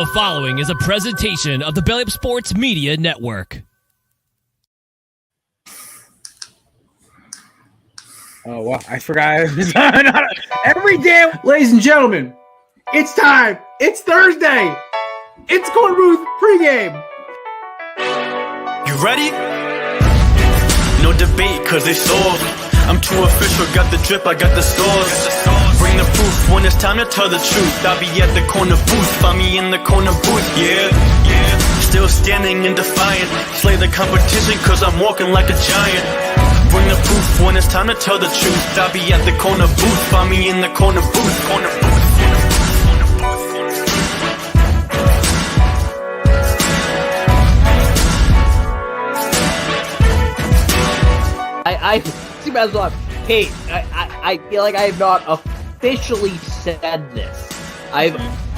The following is a presentation of the Belly Up Sports Media Network. Oh, wow. I forgot. Every damn... Ladies and gentlemen, it's time. It's Thursday. It's Korner Booth pregame. You ready? No debate, cause it's all. I'm too official, got the drip, I got the stores. Bring the proof when it's time to tell the truth. I'll be at the corner booth, find me in the corner booth, yeah. Still standing and defiant. Slay the competition, cause I'm walking like a giant. Bring the proof when it's time to tell the truth. I'll be at the corner booth, find me in the corner booth, corner booth. I see as well. Hey, I feel like I have not officially said this. I've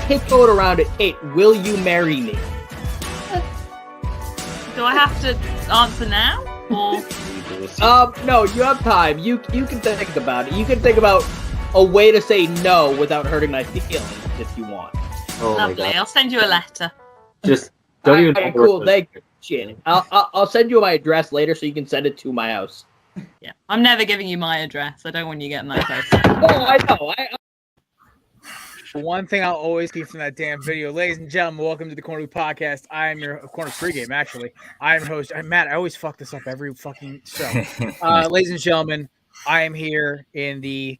tiptoed around it. Kate, will you marry me? Do I have to answer now? Or No, you have time. You can think about it. You can think about a way to say no without hurting my feelings if you want. Oh lovely. I'll send you a letter. Just don't even... Right, cool, thank you. Shit. I'll send you my address later so you can send it to my house. Yeah, I'm never giving you my address. I don't want you getting that close. Oh, I know. One thing I'll always keep from that damn video. Ladies and gentlemen, welcome to the Korner Podcast. I am your Korner Pregame, actually. I am your host. Matt, I always fuck this up every fucking show. Ladies and gentlemen, I am here in the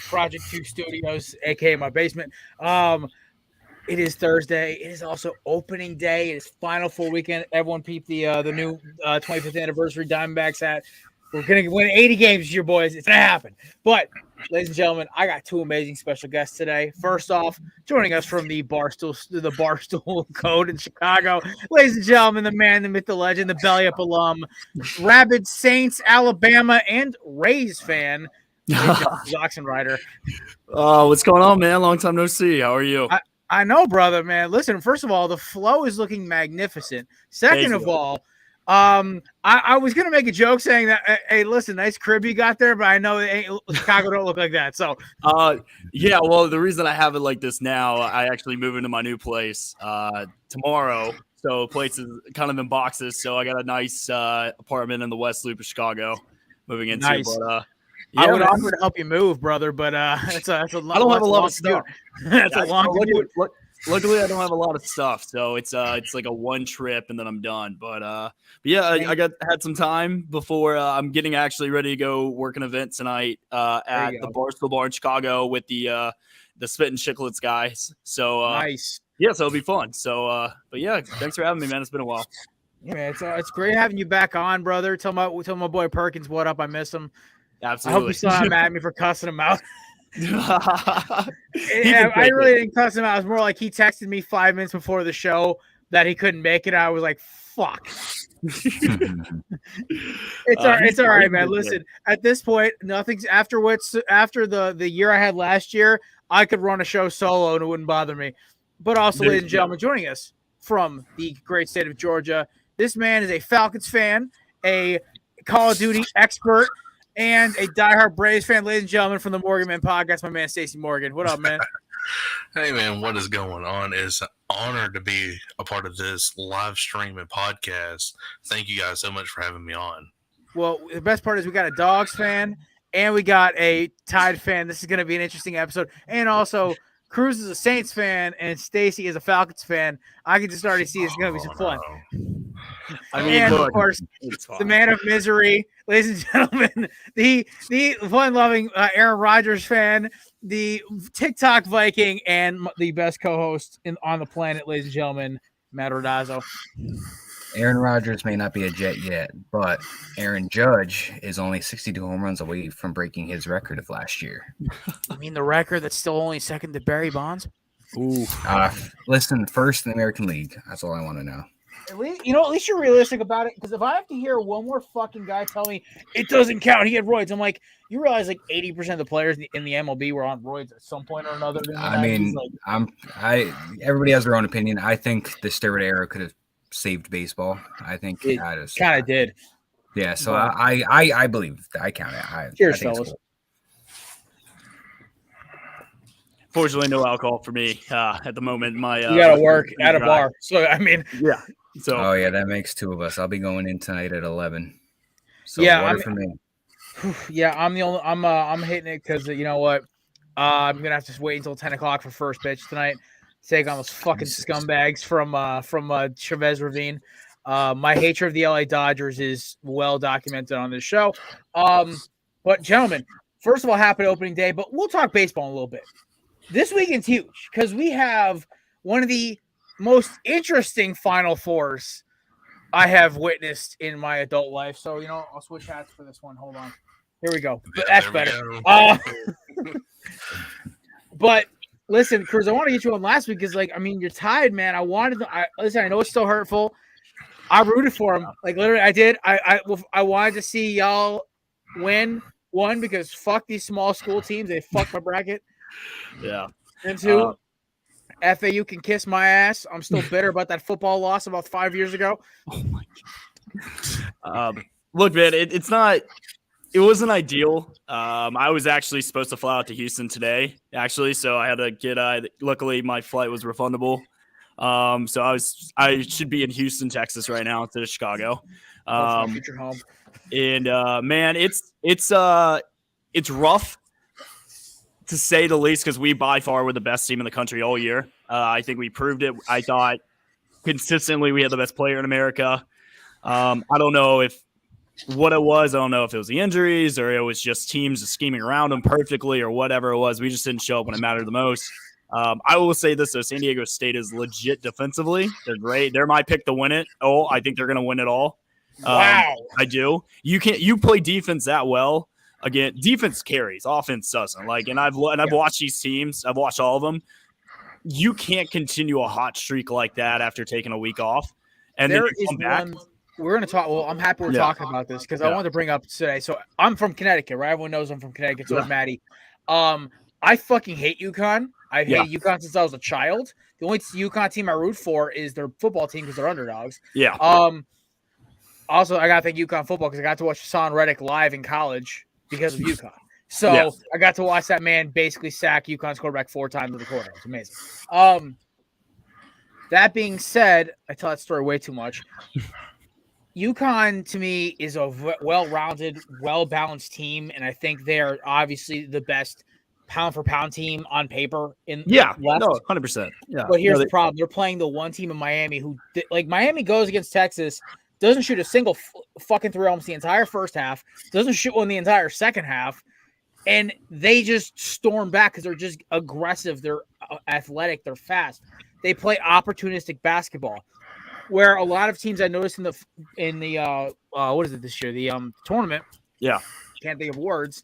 Project 2 studios, a.k.a. my basement. It is Thursday. It is also opening day. It is final full weekend. Everyone peep the new 25th anniversary Diamondbacks hat. We're going to win 80 games this year, boys. It's going to happen. But, ladies and gentlemen, I got two amazing special guests today. First off, joining us from the Barstool Code in Chicago, ladies and gentlemen, the man, the myth, the legend, the Belly Up alum, rabid Saints, Alabama, and Rays fan, Oxenrider. Oh, what's going on, man? Long time no see. How are you? I know, brother, man. Listen, first of all, the flow is looking magnificent. Second of all, I was gonna make a joke saying that, hey, listen, nice crib you got there, but I know Chicago don't look like that. So, yeah. Well, the reason I have it like this now, I actually move into my new place tomorrow. So, place is kind of in boxes. So, I got a nice apartment in the West Loop of Chicago, moving into. Nice. But yeah, I would man. offer to help you move, brother, but that's a lot. I don't have a lot of stuff. That's a long commute. Luckily, I don't have a lot of stuff, so it's like a one trip and then I'm done. But yeah, I had some time before I'm getting actually ready to go work an event tonight at the Barstool Bar in Chicago with the Spit and Chicklets guys. So nice. Yeah, so it'll be fun. So but yeah, thanks for having me, man. It's been a while. Yeah, man, it's great having you back on, brother. Tell my boy Perkins what up. I miss him. Absolutely. I hope he's still not mad at me for cussing him out. I really didn't cuss him out. It was more like he texted me 5 minutes before the show that he couldn't make it. I was like, fuck. It's all right, man. Listen, at this point, nothing's after the year I had last year, I could run a show solo and it wouldn't bother me. But also, ladies and gentlemen, joining us from the great state of Georgia, this man is a Falcons fan, a Call of Duty expert, and a diehard Braves fan. Ladies and gentlemen, from the Morgan Man podcast, my man Stacey Morgan. What up, man? Hey, man, what is going on? It's an honor to be a part of this live stream and podcast. Thank you guys so much for having me on. Well, the best part is we got a Dogs fan and we got a Tide fan. This is going to be an interesting episode. And also, Cruz is a Saints fan and Stacey is a Falcons fan. I can just already see it's going to be some fun. I mean, and look, of course, the man of misery, ladies and gentlemen, the fun-loving Aaron Rodgers fan, the TikTok Viking, and the best co-host on the planet, ladies and gentlemen, Matt Rodazzo. Aaron Rodgers may not be a Jet yet, but Aaron Judge is only 62 home runs away from breaking his record of last year. I mean, the record that's still only second to Barry Bonds? Ooh. Listen, first in the American League. That's all I want to know. At least you're realistic about it. Because if I have to hear one more fucking guy tell me it doesn't count, he had roids, I'm like, you realize like 80% of the players in the MLB were on roids at some point or another. I mean, everybody has their own opinion. I think the steroid era could have saved baseball. I think it kind of did. Yeah, so I believe I count it. Cheers, fellas. Cool. Fortunately, no alcohol for me at the moment. My You got to work at a bar. So, I mean, yeah. So Oh yeah, that makes two of us. I'll be going in tonight at 11. So Yeah, water for me. yeah, I'm the only. I'm hitting it because you know what? I'm gonna have to wait until 10 o'clock for first pitch tonight. Take on those fucking Jesus. scumbags from Chavez Ravine. My hatred of the LA Dodgers is well documented on this show. But gentlemen, first of all, happy opening day. But we'll talk baseball in a little bit. This weekend's huge because we have one of the most interesting Final Fours I have witnessed in my adult life. So, I'll switch hats for this one. Hold on. Here we go. But that's better. But listen, Cruz, I want to get you on last week because, you're tied, man. I know it's still hurtful. I rooted for him. Like, literally, I did. I wanted to see y'all win. One, because fuck these small school teams. They fuck my bracket. yeah. And two, FAU can kiss my ass. I'm still bitter about that football loss about 5 years ago. Oh my God. Look, man, it wasn't ideal. I was actually supposed to fly out to Houston today, actually, so I had to get. Luckily, my flight was refundable. So I should be in Houston, Texas, right now instead of Chicago. That's my future home. And man, it's rough to say the least because we by far were the best team in the country all year. I think we proved it. I thought consistently we had the best player in America. I don't know if what it was. I don't know if it was the injuries or it was just teams scheming around them perfectly or whatever it was. We just didn't show up when it mattered the most. I will say this, though. San Diego State is legit defensively. They're great. They're my pick to win it. Oh, I think they're going to win it all. Wow. I do. You play defense that well. Again, defense carries, offense doesn't. And I've watched these teams. I've watched all of them. You can't continue a hot streak like that after taking a week off. And there then you is come back. one. We're going to talk. Well, I'm happy we're talking about this because I wanted to bring up today. So I'm from Connecticut, right? Everyone knows I'm from Connecticut. So is Maddie. I fucking hate UConn. I've hated UConn since I was a child. The only UConn team I root for is their football team because they're underdogs. Yeah. Also, I got to thank UConn football because I got to watch Hassan Reddick live in college because of UConn. So I got to watch that man basically sack UConn's quarterback 4 times in the quarter. It's amazing. That being said, I tell that story way too much. UConn, to me, is a well-rounded, well-balanced team, and I think they are obviously the best pound-for-pound team on paper in left. No, 100%. Yeah, but here's the problem. They're playing the one team in Miami who – Miami goes against Texas, doesn't shoot a single fucking three almost the entire first half, doesn't shoot one the entire second half, and they just storm back because they're just aggressive. They're athletic. They're fast. They play opportunistic basketball. Where a lot of teams I noticed in the what is it this year? The tournament. Yeah. Can't think of words.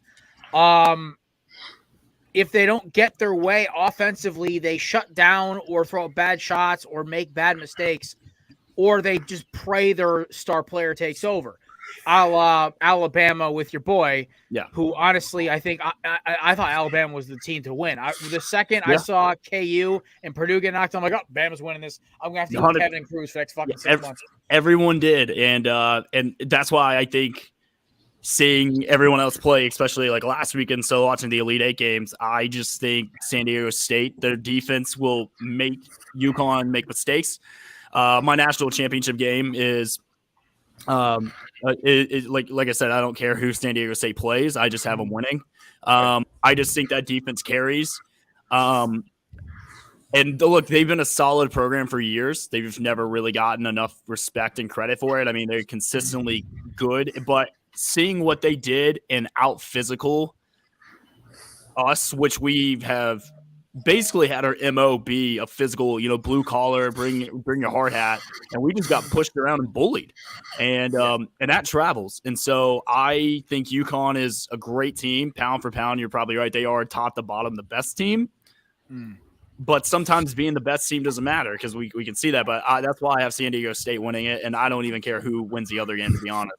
If they don't get their way offensively, they shut down or throw out bad shots or make bad mistakes, or they just pray their star player takes over. A la Alabama with your boy, who honestly I think I thought Alabama was the team to win. The second I saw KU and Purdue get knocked, I'm like, oh, Bama's winning this. I'm gonna have to use Kevin and Cruz for the next fucking 6 months. Everyone did, and that's why I think seeing everyone else play, especially like last weekend, so watching the Elite Eight games, I just think San Diego State, their defense will make UConn make mistakes. My national championship game is. Like I said, I don't care who San Diego State plays. I just have them winning. I just think that defense carries. And look, they've been a solid program for years. They've never really gotten enough respect and credit for it. I mean, they're consistently good, but seeing what they did and out physical us, which we have basically had our MO be a physical, blue collar, bring your hard hat, and we just got pushed around and bullied, and that travels. And so I think UConn is a great team, pound for pound. You're probably right; they are top to bottom the best team. But sometimes being the best team doesn't matter because we can see that. But that's why I have San Diego State winning it, and I don't even care who wins the other game, to be honest.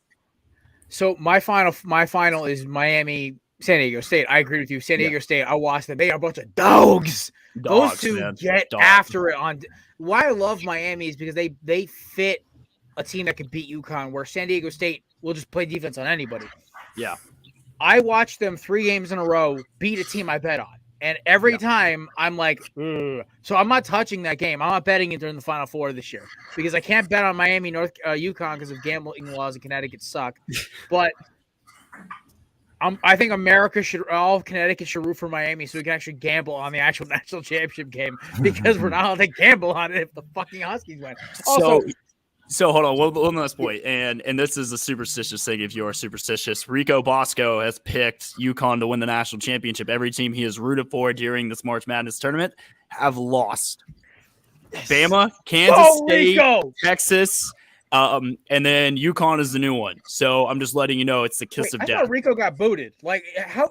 So my final is Miami. San Diego State. I agree with you. San Diego State, I watched them. They are a bunch of dogs. Those two get after it. On why I love Miami is because they fit a team that can beat UConn, where San Diego State will just play defense on anybody. Yeah. I watched them 3 games in a row beat a team I bet on. And every time I'm like, ugh. So I'm not touching that game. I'm not betting it during the Final Four this year because I can't bet on Miami, UConn because of gambling laws in Connecticut suck. But I think all of Connecticut should root for Miami so we can actually gamble on the actual national championship game because we're not allowed to gamble on it if the fucking Huskies win. Also, so hold on, one last point, and this is a superstitious thing if you are superstitious. Rico Bosco has picked UConn to win the national championship. Every team he has rooted for during this March Madness tournament have lost. Bama, Kansas State, Rico! Texas, and then UConn is the new one. So I'm just letting you know it's the kiss of I death. thought Rico got booted. Like, how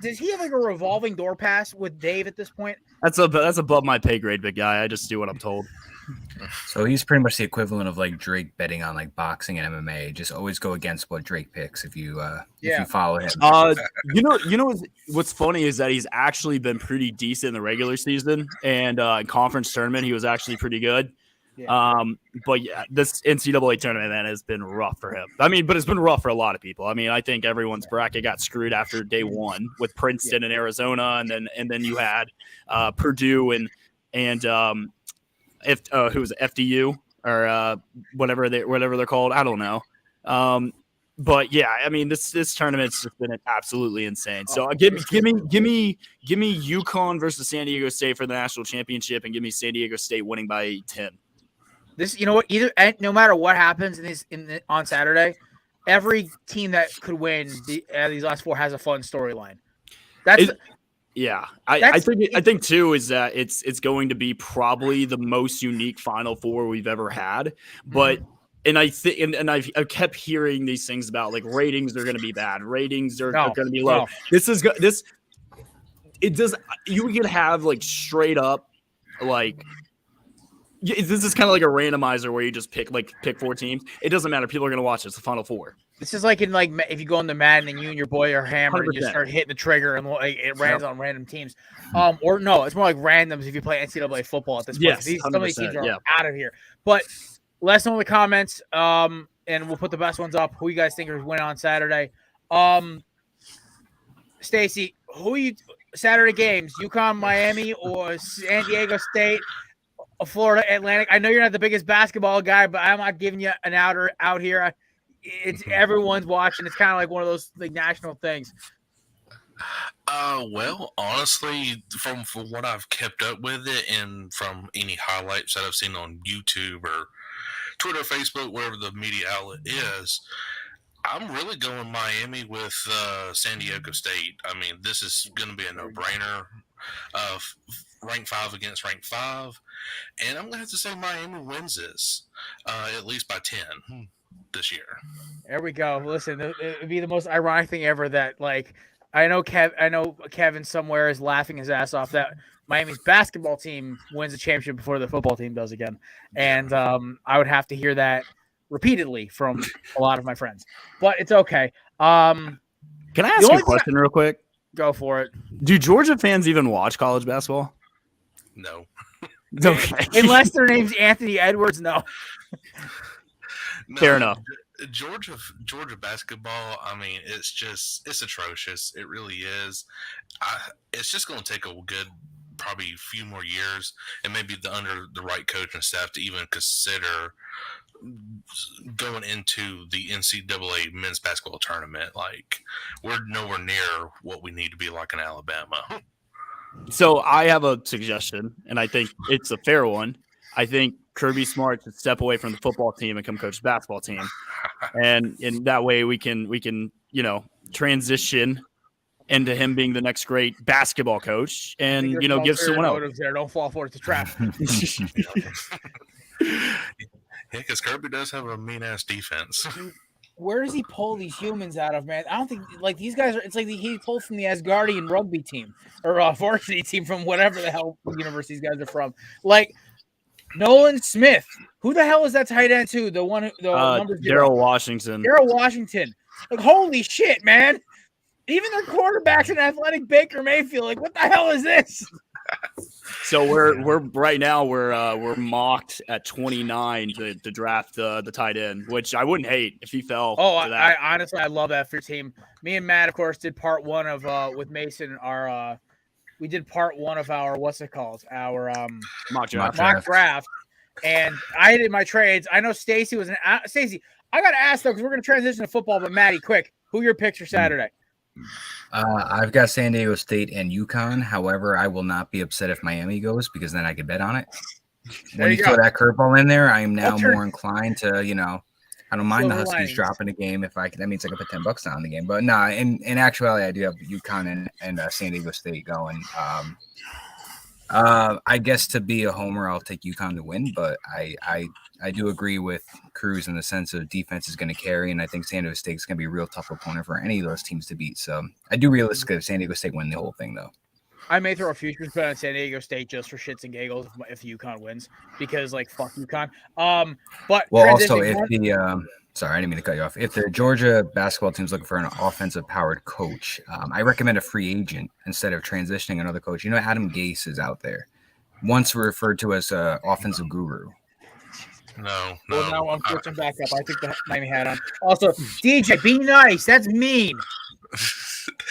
does he have like a revolving door pass with Dave at this point? That's above my pay grade, big guy. I just do what I'm told. So he's pretty much the equivalent of like Drake betting on like boxing and MMA. Just always go against what Drake picks if you follow him. You know what's funny is that he's actually been pretty decent in the regular season and in conference tournament he was actually pretty good. Yeah. But yeah, this NCAA tournament, man, has been rough for him. I mean, but it's been rough for a lot of people. I mean, I think everyone's bracket got screwed after day one with Princeton and Arizona, and then you had Purdue and who was it, FDU or whatever they're called. I don't know. But yeah, I mean, this tournament's just been absolutely insane. So give me UConn versus San Diego State for the national championship, and give me San Diego State winning by 10. This, you know what? No matter what happens on Saturday, every team that could win these last four has a fun storyline. I think too is that it's going to be probably the most unique Final Four we've ever had. But and I think and I've kept hearing these things about like ratings are going to be bad, ratings are going to be low. No. You can have like straight up like. This is kind of like a randomizer where you just pick four teams. It doesn't matter. People are going to watch it. It's the Final Four. This is like if you go into Madden and you and your boy are hammered and you start hitting the trigger and it lands on random teams. Or no, it's more like randoms if you play NCAA football at this point. Yes, some of these teams are out of here. But let us know in the comments, and we'll put the best ones up. Who you guys think is winning on Saturday? Stacy, Saturday games? UConn, Miami, or San Diego State? Florida Atlantic. I know you're not the biggest basketball guy, but I'm not giving you an outer out here. It's everyone's watching. It's kind of like one of those like national things. Well, honestly, from what I've kept up with it, and from any highlights that I've seen on YouTube or Twitter, Facebook, wherever the media outlet is, I'm really going Miami with San Diego State. I mean, this is going to be a no-brainer. Rank 5 against rank 5, and I'm gonna have to say Miami wins this at least by 10 this year. There we go. Listen, it would be the most ironic thing ever that like I know Kevin somewhere is laughing his ass off that Miami's basketball team wins the championship before the football team does again, and I would have to hear that repeatedly from a lot of my friends, but it's okay. Can I ask you a question real quick? Go for it. Do Georgia fans even watch college basketball? No. Okay. Unless their name's Anthony Edwards, no. Fair enough. Georgia basketball, I mean, it's atrocious. It really is. It's just going to take a good probably few more years and maybe under the right coach and staff to even consider going into the NCAA men's basketball tournament. Like, we're nowhere near what we need to be like in Alabama. So I have a suggestion, and I think it's a fair one. I think Kirby Smart should step away from the football team and come coach the basketball team, and in that way we can transition into him being the next great basketball coach, and give someone else. There. Don't fall for it. It's a trap. Yeah, because Kirby does have a mean-ass defense. Where does he pull these humans out of, man? I don't think like these guys are. It's like he pulled from the Asgardian rugby team or varsity team from whatever the hell universe these guys are from. Like Nolan Smith, who the hell is that tight end too? The one, Daryl Washington. Daryl Washington. Like holy shit, man! Even their quarterback's an athletic Baker Mayfield. Like what the hell is this? So we're right now we're mocked at 29 to draft the tight end, which I wouldn't hate if he fell. I honestly love that for your team. Me and Matt, of course, did part one of with Mason our we did part 1 of our our Mock Mock mock draft, and I did my trades. I know Stacy was Stacy. I got to ask though because we're going to transition to football. But Maddie, quick, who are your picks for Saturday? I've got San Diego State and UConn. However, I will not be upset if Miami goes because then I could bet on it. When you throw that curveball in there, I am now more inclined to, I don't mind the Huskies dropping a game if I can. That means I can put $10 on the game. But no, in actuality, I do have UConn and San Diego State going. I guess to be a homer, I'll take UConn to win, but I do agree with Cruz in the sense of defense is going to carry, and I think San Diego State is going to be a real tough opponent for any of those teams to beat. So I do realistically have San Diego State win the whole thing, though. I may throw a futures bet on San Diego State just for shits and giggles if UConn wins because fuck UConn. But also if sorry, I didn't mean to cut you off. If the Georgia basketball team's looking for an offensive powered coach, I recommend a free agent instead of transitioning another coach. Adam Gase is out there, once referred to as an offensive guru. No. Well, now I'm switching back up. I think the Miami hat on. Also, DJ, be nice. That's mean.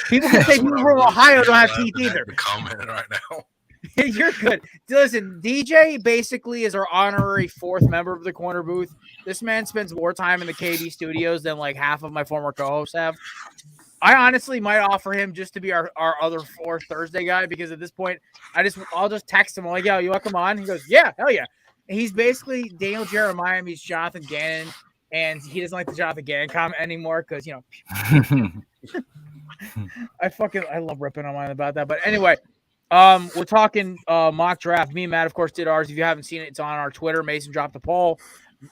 People can say people from Ohio don't have teeth either. Comment right now. You're good. Listen, DJ basically is our honorary 4th member of the corner booth. This man spends more time in the KB studios than half of my former co-hosts have. I honestly might offer him just to be our other 4th Thursday guy because at this point, I'll just text him. I'm like, yo, you want to come on? He goes, yeah, hell yeah. And he's basically Daniel Jeremiah meets Jonathan Gannon, and he doesn't like the Jonathan Gannon comment anymore because, I love ripping on mine about that. But anyway, we're talking mock draft. Me and Matt, of course, did ours. If you haven't seen it, it's on our Twitter. Mason dropped a poll.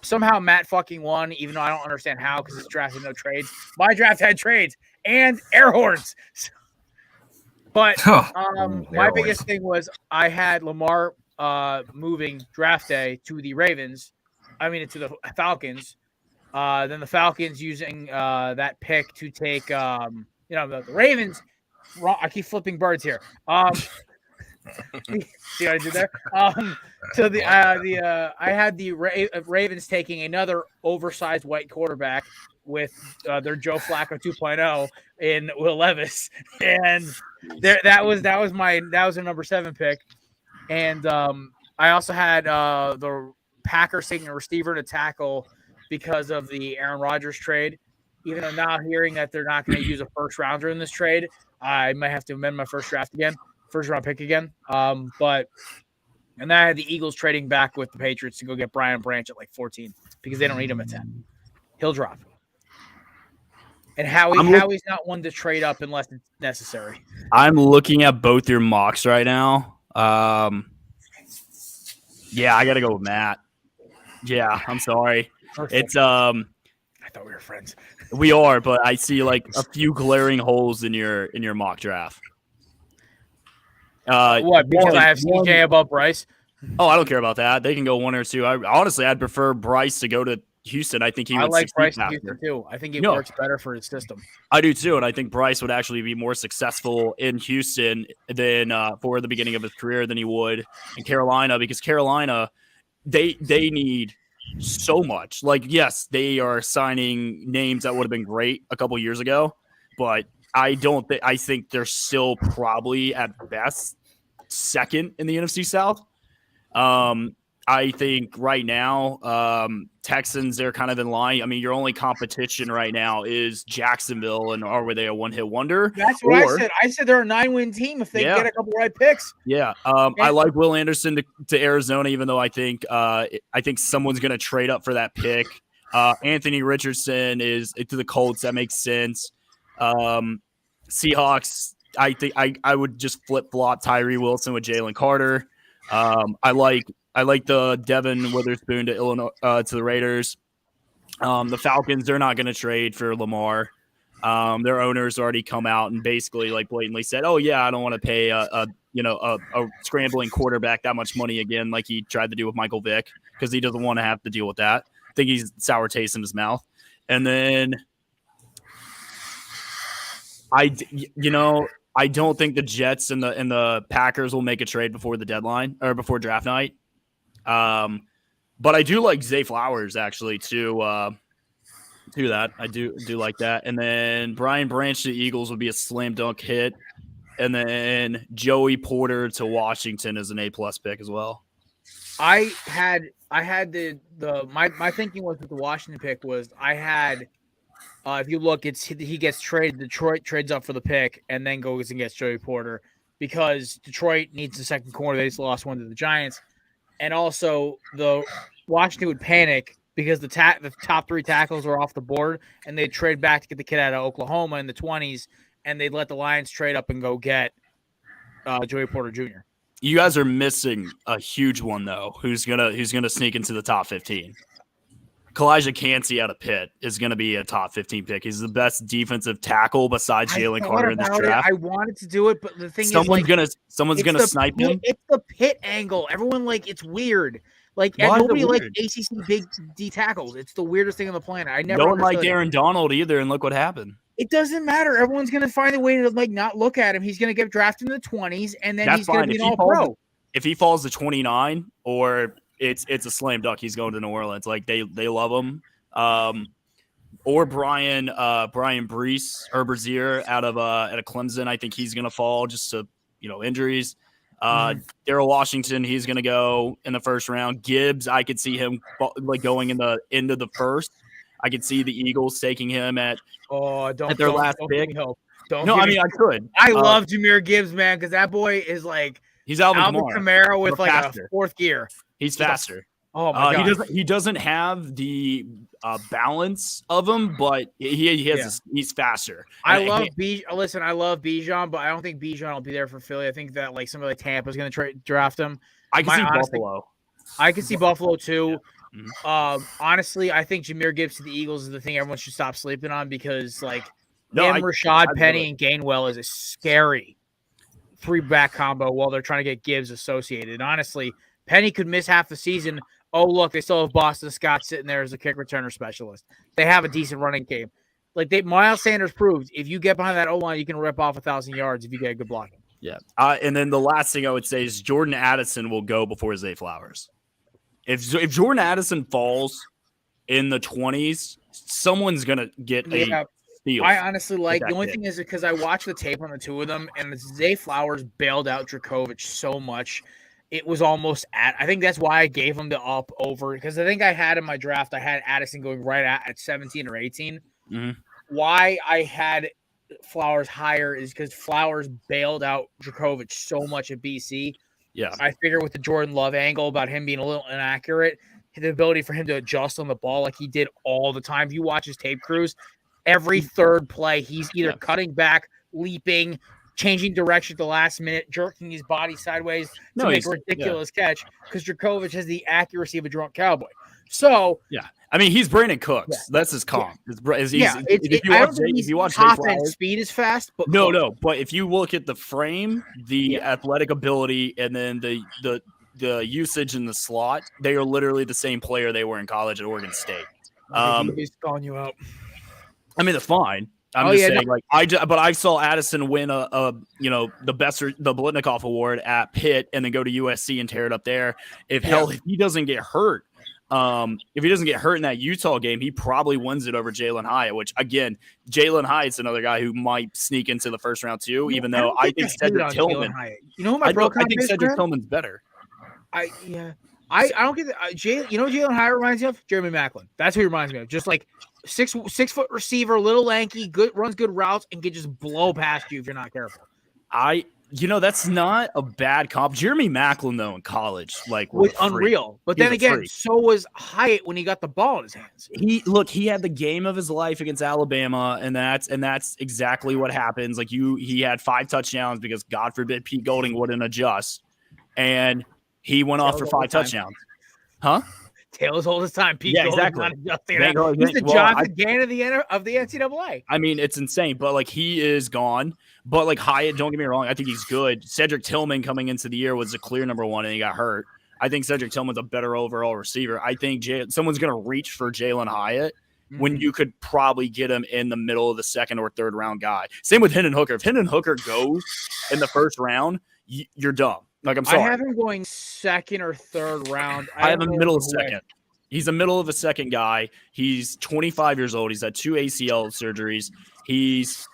Somehow Matt fucking won, even though I don't understand how because his draft had no trades. My draft had trades and air horns. But my biggest thing was I had Lamar moving draft day to the Ravens. I mean, to the Falcons. Then the Falcons using that pick to take, the Ravens. I keep flipping birds here. See what I did there? So I had the Ravens taking another oversized white quarterback with their Joe Flacco 2.0 in Will Levis, and that was a number 7 pick, and I also had the Packers taking a receiver to tackle because of the Aaron Rodgers trade. Even though now hearing that they're not going to use a first rounder in this trade, I might have to amend my first round pick again. And then I had the Eagles trading back with the Patriots to go get Brian Branch at 14 because they don't need him at 10. He'll drop. And Howie's not one to trade up unless it's necessary. I'm looking at both your mocks right now. Yeah, I got to go with Matt. Yeah, I'm sorry. Perfect. It's I thought we were friends. We are, but I see a few glaring holes in your mock draft. What? Because I have CJ above Bryce? Oh, I don't care about that. They can go 1 or 2. I'd prefer Bryce to go to Houston. I think he would. I like Bryce in Houston too. I think it works better for his system. I do too, and I think Bryce would actually be more successful in Houston than for the beginning of his career than he would in Carolina because Carolina, they need so much. Yes, they are signing names that would have been great a couple years ago, but I think they're still probably at best 2nd in the NFC South. I think right now, Texans, they're kind of in line. I mean, your only competition right now is Jacksonville, and were they a one-hit wonder? That's what I said. I said they're a 9-win team if they get a couple right picks. Yeah. I like Will Anderson to Arizona, even though I think someone's going to trade up for that pick. Anthony Richardson is to the Colts. That makes sense. Seahawks, I think I would just flip-flop Tyree Wilson with Jalen Carter. I like the Devin Witherspoon to Illinois to the Raiders. The Falcons, they're not going to trade for Lamar. Their owners already come out and basically blatantly said, "Oh yeah, I don't want to pay a scrambling quarterback that much money again, like he tried to do with Michael Vick, because he doesn't want to have to deal with that. I think he's sour taste in his mouth." And then I don't think the Jets and the Packers will make a trade before the deadline or before draft night. But I do like Zay Flowers actually to that. I do like that. And then Brian Branch to the Eagles would be a slam dunk hit. and then Joey Porter to Washington is an A+ pick as well. I had my thinking was with the Washington pick was I had if you look, he gets traded. Detroit trades up for the pick and then goes and gets Joey Porter because Detroit needs the second corner. They just lost one to the Giants, and also the Washington would panic because the top 3 tackles were off the board, and they'd trade back to get the kid out of Oklahoma in the 20s, and they'd let the Lions trade up and go get Joey Porter Jr. You guys are missing a huge one though. Who's gonna sneak into the top 15? Kalijah Cansey out of Pitt is going to be a top 15 pick. He's the best defensive tackle besides Jalen Carter in this draft. I wanted to do it, but the thing someone's gonna snipe him. It's the Pitt angle. Everyone it's weird. Nobody ACC big D tackles. It's the weirdest thing on the planet. I never. No one liked Aaron Donald either, and look what happened. It doesn't matter. Everyone's going to find a way to not look at him. He's going to get drafted in the 20s, and then he's going to be an all-pro. If he falls to 29, or it's a slam dunk, he's going to New Orleans. They love him. Or Brian Brees or Brazier out of Clemson. I think he's going to fall just to injuries. Darrell Washington, he's going to go in the first round. Gibbs, I could see him going in the end of the first. I could see the Eagles taking him at their last pick. I could. I love Jahmyr Gibbs, man, because that boy is he's Alvin Kamara with a fourth gear. He's faster. Oh my god. He doesn't have the balance of him, but he's faster. I love Bijan, but I don't think Bijan will be there for Philly. I think that somebody like Tampa is going to draft him. I can see Buffalo. I can see Buffalo too. Mm-hmm. Honestly, I think Jahmyr Gibbs to the Eagles is the thing everyone should stop sleeping on because Rashad Penny and Gainwell is a scary 3-back combo while they're trying to get Gibbs associated. Honestly, Penny could miss half the season. Oh, look, they still have Boston Scott sitting there as a kick returner specialist. They have a decent running game. Miles Sanders proved, if you get behind that O-line, you can rip off 1,000 yards if you get a good blocking. Yeah. And then the last thing I would say is Jordan Addison will go before Zay Flowers. If Jordan Addison falls in the 20s, someone's going to get a steal. I honestly the only thing is because I watched the tape on the two of them, and Zay Flowers bailed out Dracovic so much. It was almost I think that's why I gave him the up over, because I think I had in my draft, I had Addison going right at 17 or 18. Mm-hmm. Why I had Flowers higher is because Flowers bailed out Dracovic so much at BC. Yeah. I figure with the Jordan Love angle about him being a little inaccurate, the ability for him to adjust on the ball like he did all the time. If you watch his tape crews, every third play, he's either cutting back, leaping, changing direction at the last minute, jerking his body sideways to make a ridiculous catch, because Dracovic has the accuracy of a drunk cowboy. So I mean, he's Brandon Cooks. Yeah. That's his comp. If you watch top end speed is fast, but But if you look at the frame, the athletic ability, and then the usage in the slot, they are literally the same player they were in college at Oregon State. He's calling you out. I mean, they're fine. I'm just saying, but I saw Addison win the Blitnikoff Award at Pitt and then go to USC and tear it up there. If he doesn't get hurt. If he doesn't get hurt in that Utah game, he probably wins it over Jalen Hyatt, which again, Jalen Hyatt's another guy who might sneak into the first round too, even though I think Cedric Tillman. You know who my bro? I think Cedric Tillman's better. I don't get Jalen. You know what Jalen Hyatt reminds me of? Jeremy Maclin. That's who he reminds me of. Just like 6-foot receiver, little lanky, runs good routes, and can just blow past you if you're not careful. That's not a bad comp. Jeremy Maclin, though, in college, was unreal. But then again, so was Hyatt when he got the ball in his hands. He had the game of his life against Alabama, and that's exactly what happens. He had 5 touchdowns because God forbid Pete Golding wouldn't adjust, and he went off for 5 touchdowns. Huh? Tails hold his time. Pete Golding exactly. He's the Jonathan Gann of the NCAA. I mean, it's insane, but he is gone. But Hyatt, don't get me wrong, I think he's good. Cedric Tillman coming into the year was a clear number 1, and he got hurt. I think Cedric Tillman's a better overall receiver. I think someone's going to reach for Jalen Hyatt when you could probably get him in the middle of the second or third round guy. Same with Hendon Hooker. If Hendon Hooker goes in the first round, you're dumb. I'm sorry. I have him going second or third round. I have him middle of second. He's a middle of a second guy. He's 25 years old. He's had 2 ACL surgeries. He's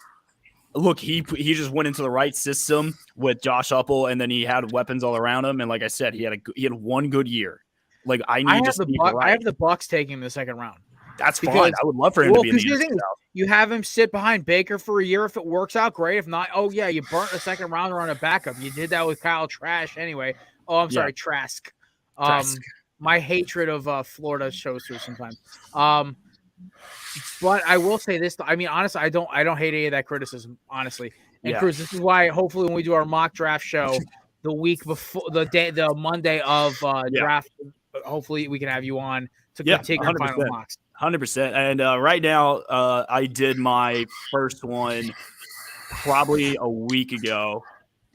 look, he just went into the right system with Josh Uppel, and then he had weapons all around him. And like I said, he had one good year. Like I have the Bucks taking him in the second round. That's fine. I would love for him to be in the NFC South. You have him sit behind Baker for a year. If it works out, great. If not, oh yeah, you burnt a second rounder on a backup. You did that with Kyle Trask anyway. Oh, I'm sorry, Trask. My hatred of Florida shows through sometimes. But I will say this. I mean, honestly, I don't hate any of that criticism, honestly. And Cruz, this is why hopefully when we do our mock draft show the week before the Monday of draft, hopefully we can have you on to take our final mocks. 100%. And right now, I did my first one probably a week ago,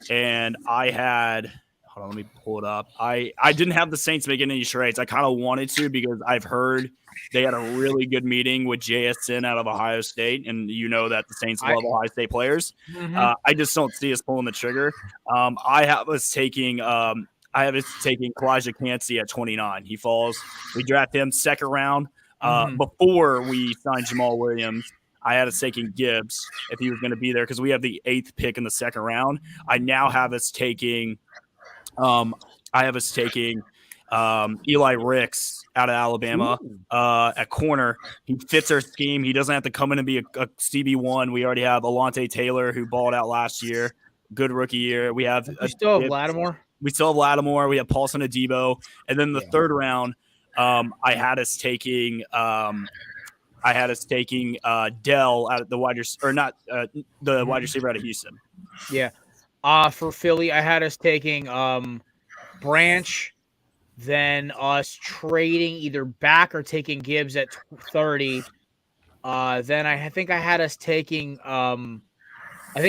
and I had. Hold on, let me pull it up. I didn't have the Saints making any trades. I kind of wanted to because I've heard they had a really good meeting with JSN out of Ohio State, and you know that the Saints love Ohio State players. Mm-hmm. I just don't see us pulling the trigger. I have us taking Kalijah Cansey at 29. He falls. We draft him second round. Before we signed Jamal Williams, I had us taking Gibbs if he was going to be there because we have the 8th pick in the second round. I now have us taking Eli Ricks out of Alabama at corner. He fits our scheme. He doesn't have to come in and be a CB1. We already have Alontae Taylor, who balled out last year. Good rookie year. We still have Lattimore. We still have Lattimore. We have Paulson Adebo. And then the third round, I had us taking Dell out of the wide receiver, or not the wide receiver out of Houston. Yeah. For Philly, I had us taking Branch, then us trading either back or taking Gibbs at 30. Then I think I had us taking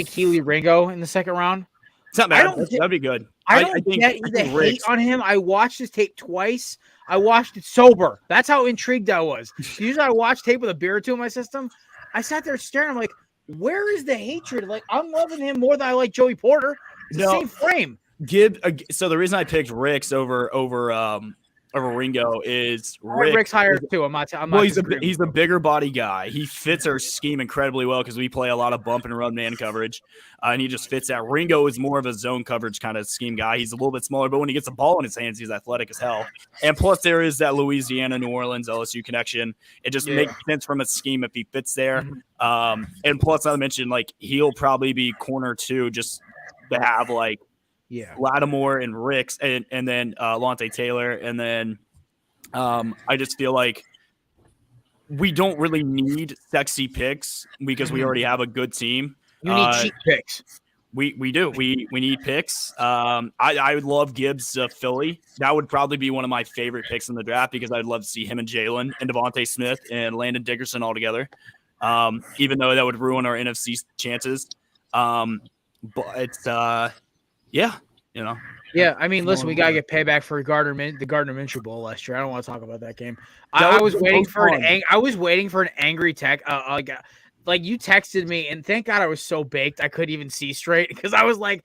Keely Ringo in the second round. It's not bad. That'd be good. I don't get the hate on him. I watched his tape twice. I watched it sober. That's how intrigued I was. Usually I watch tape with a beer or two in my system. I sat there staring. I'm like, where is the hatred? Like, I'm loving him more than I like Joey Porter. It's the same frame. So the reason I picked Ricks over Ringo is Rick's higher too. He's a bigger body guy. He fits our scheme incredibly well because we play a lot of bump and run man coverage, and he just fits that. Ringo is more of a zone coverage kind of scheme guy. He's a little bit smaller, but when he gets the ball in his hands, he's athletic as hell. And plus, there is that Louisiana, New Orleans, LSU connection. It just makes sense from a scheme if he fits there. And plus, I mentioned like he'll probably be corner too, just to have like. Yeah, Lattimore and Ricks, and then Alontae Taylor, and then I just feel like we don't really need sexy picks because we already have a good team. You need cheap picks. We do. We need picks. I would love Gibbs Philly. That would probably be one of my favorite picks in the draft because I'd love to see him and Jalen and Devontae Smith and Landon Dickerson all together. Even though that would ruin our NFC chances. But yeah, you know. Yeah, I mean, listen, we gotta get payback for the Gardner Minshew Bowl last year. I don't want to talk about that game. I was waiting for an angry tech. Like you texted me, and thank God I was so baked I couldn't even see straight because I was like,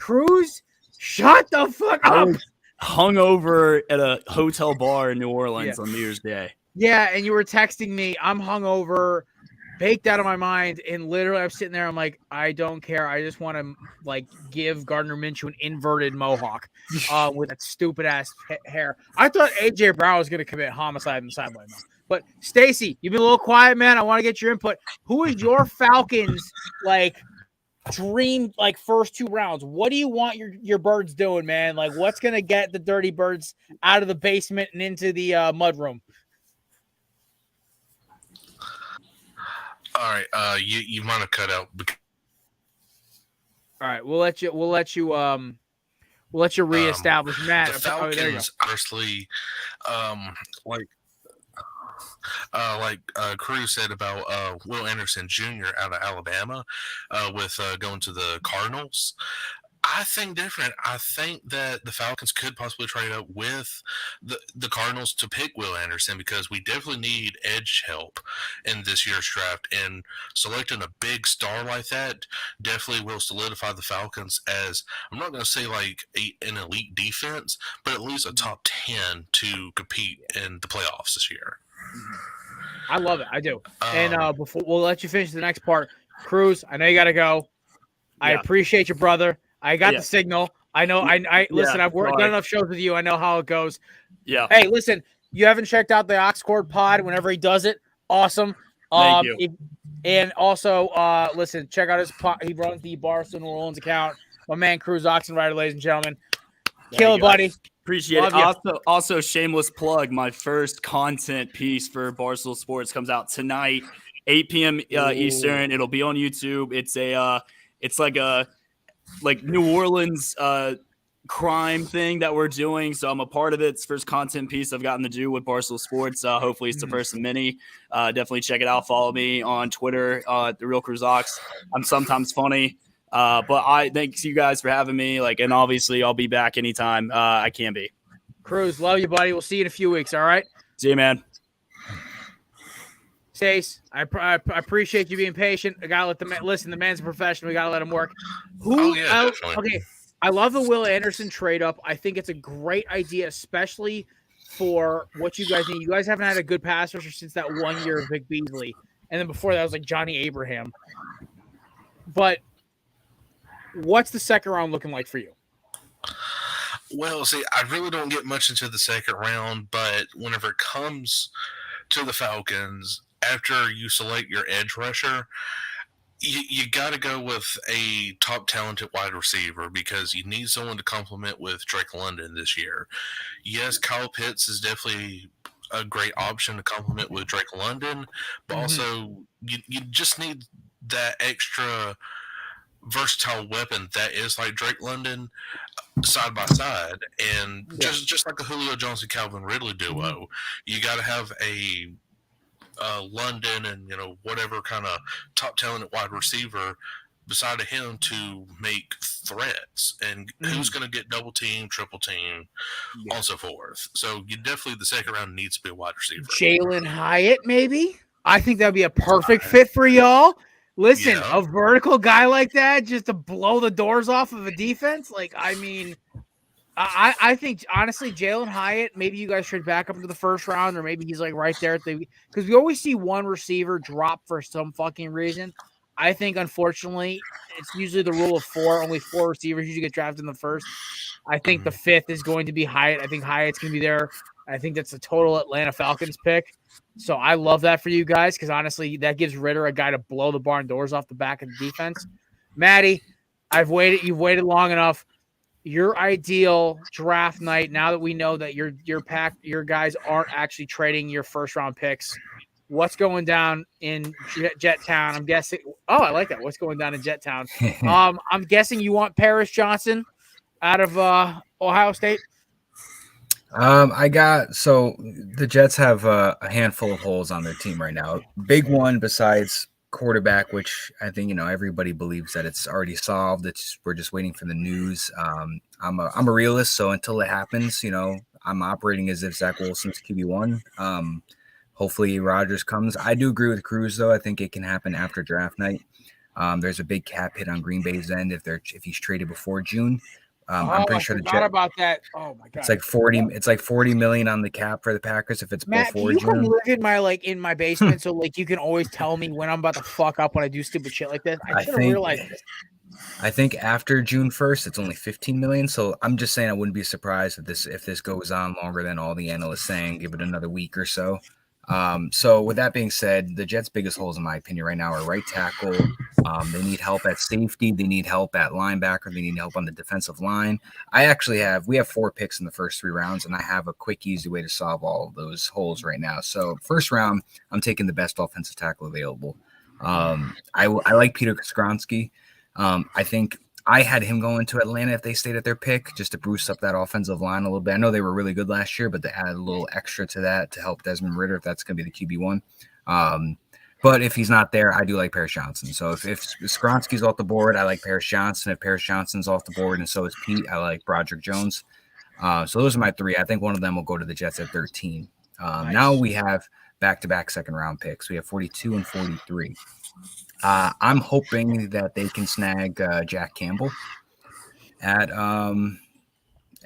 Cruz, shut the fuck up. I was hungover at a hotel bar in New Orleans on New Year's Day. Yeah, and you were texting me, I'm hungover, baked out of my mind, and literally I'm sitting there, I'm like, I don't care. I just want to like give Gardner Minshew an inverted mohawk with that stupid ass hair. I thought AJ Brown was going to commit homicide in the sideline, but Stacy, you've been a little quiet, man. I want to get your input. Who is your Falcons dream first 2 rounds? What do you want your birds doing, man? Like, what's going to get the dirty birds out of the basement and into the mudroom? All right, you might have cut out. All right, we'll let you reestablish Matt. The Falcons, honestly, like Cruz said about Will Anderson Jr. out of Alabama, with going to the Cardinals. I think different. I think that the Falcons could possibly trade up with the Cardinals to pick Will Anderson because we definitely need edge help in this year's draft. And selecting a big star like that definitely will solidify the Falcons as, I'm not going to say like an elite defense, but at least a top 10 to compete in the playoffs this year. I love it. I do. And before we'll let you finish the next part. Cruz, I know you got to go. I appreciate you, brother. I got the signal. I know. I listen. I've done enough shows with you. I know how it goes. Yeah. Hey, listen. You haven't checked out the Oxcord Pod. Whenever he does it, awesome. Thank you. And also, listen. Check out his pod. He runs the Barstool New Orleans account. My man, Cruz Oxenrider, ladies and gentlemen. Kill it, buddy. Appreciate it. Also, shameless plug. My first content piece for Barstool Sports comes out tonight, 8 p.m. Eastern. It'll be on YouTube. It's like a New Orleans crime thing that we're doing. So I'm a part of it. It's first content piece I've gotten to do with Barstool Sports. Hopefully it's the first of many. Definitely check it out. Follow me on Twitter, The Real Cruz Ox. I'm sometimes funny. But I thanks you guys for having me. And obviously I'll be back anytime I can be. Cruz, love you, buddy. We'll see you in a few weeks. All right. See you, man. Stace, I appreciate you being patient. I gotta let the man listen. The man's a professional. We gotta let him work. Okay. I love the Will Anderson trade up. I think it's a great idea, especially for what you guys need. You guys haven't had a good pass rusher since that 1 year of Vic Beasley, and then before that was like Johnny Abraham. But what's the second round looking like for you? Well, see, I really don't get much into the second round, but whenever it comes to the Falcons, after you select your edge rusher, you got to go with a top talented wide receiver because you need someone to complement with Drake London this year. Yes, Kyle Pitts is definitely a great option to complement with Drake London, but also you just need that extra versatile weapon that is like Drake London side by side. And just like a Julio Jones and Calvin Ridley duo, you got to have a London and whatever kind of top talented wide receiver beside of him to make threats, and who's going to get double team, triple team, and so forth. So you definitely, the second round needs to be a wide receiver. Jalen Hyatt, maybe. I think that'd be a perfect fit for y'all. Listen, a vertical guy like that just to blow the doors off of a defense. I think honestly, Jalen Hyatt, maybe you guys should back up into the first round, or maybe he's right there at because we always see one receiver drop for some fucking reason. I think unfortunately it's usually the rule of 4. Only 4 receivers usually get drafted in the first. I think the 5th is going to be Hyatt. I think Hyatt's going to be there. I think that's a total Atlanta Falcons pick. So I love that for you guys because honestly, that gives Ritter a guy to blow the barn doors off the back of the defense. Maddie, you've waited long enough. Your ideal draft night, now that we know that your guys aren't actually trading your first round picks, what's going down in Jet Town? I'm guessing. Oh, I like that. What's going down in Jet Town? I'm guessing you want Paris Johnson out of Ohio State. So the Jets have a handful of holes on their team right now. Big one besides quarterback, which I think everybody believes that it's already solved. We're just waiting for the news. I'm a realist, so until it happens, I'm operating as if Zach Wilson's QB1. Hopefully Rodgers comes. I do agree with Cruz though. I think it can happen after draft night. There's a big cap hit on Green Bay's end if he's traded before June. I'm pretty sure the Jets about that. Oh my god, it's like 40. It's like 40 million on the cap for the Packers if it's before June. June. Live in my basement, so you can always tell me when I'm about to fuck up when I do stupid shit like this. I should have realized this. I think after June 1st, it's only 15 million. So I'm just saying I wouldn't be surprised if this goes on longer than all the analysts saying. Give it another week or so. So with that being said, the Jets' biggest holes, in my opinion, right now are right tackle. They need help at safety. They need help at linebacker. They need help on the defensive line. We have 4 picks in the first 3 rounds, and I have a quick, easy way to solve all of those holes right now. So first round, I'm taking the best offensive tackle available. I like Peter Skronsky. I think I had him going to Atlanta if they stayed at their pick, just to boost up that offensive line a little bit. I know they were really good last year, but they added a little extra to that to help Desmond Ridder if that's going to be the QB1. But if he's not there, I do like Paris Johnson. So if Skronsky's off the board, I like Paris Johnson. If Paris Johnson's off the board and so is Pete, I like Broderick Jones. So those are my 3. I think one of them will go to the Jets at 13. Nice. Now we have back-to-back second-round picks. We have 42 and 43. I'm hoping that they can snag Jack Campbell at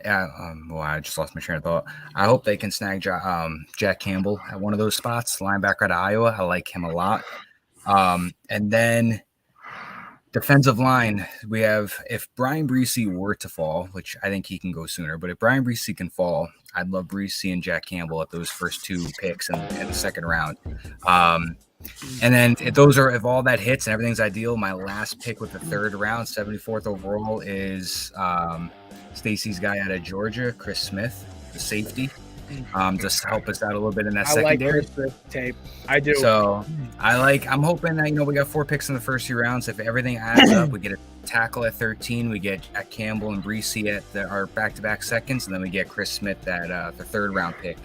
I just lost my train of thought. I hope they can snag Jack Campbell at one of those spots, linebacker out of Iowa. I like him a lot. And then Defensive line, we have, if Brian Breesy were to fall, which I think he can go sooner, but if Brian Breesy can fall, I'd love Breesy and Jack Campbell at those first 2 picks in the second round. And then if all that hits and everything's ideal, my last pick with the 3rd round, 74th overall, is Stacy's guy out of Georgia, Chris Smith, the safety. Just to help us out a little bit in that secondary. I like Chris Smith tape. I do. So I'm hoping that, we got 4 picks in the first 2 rounds. If everything adds up, we get a tackle at 13, we get Jack Campbell and Breesy at our back-to-back seconds, and then we get Chris Smith at the 3rd round pick.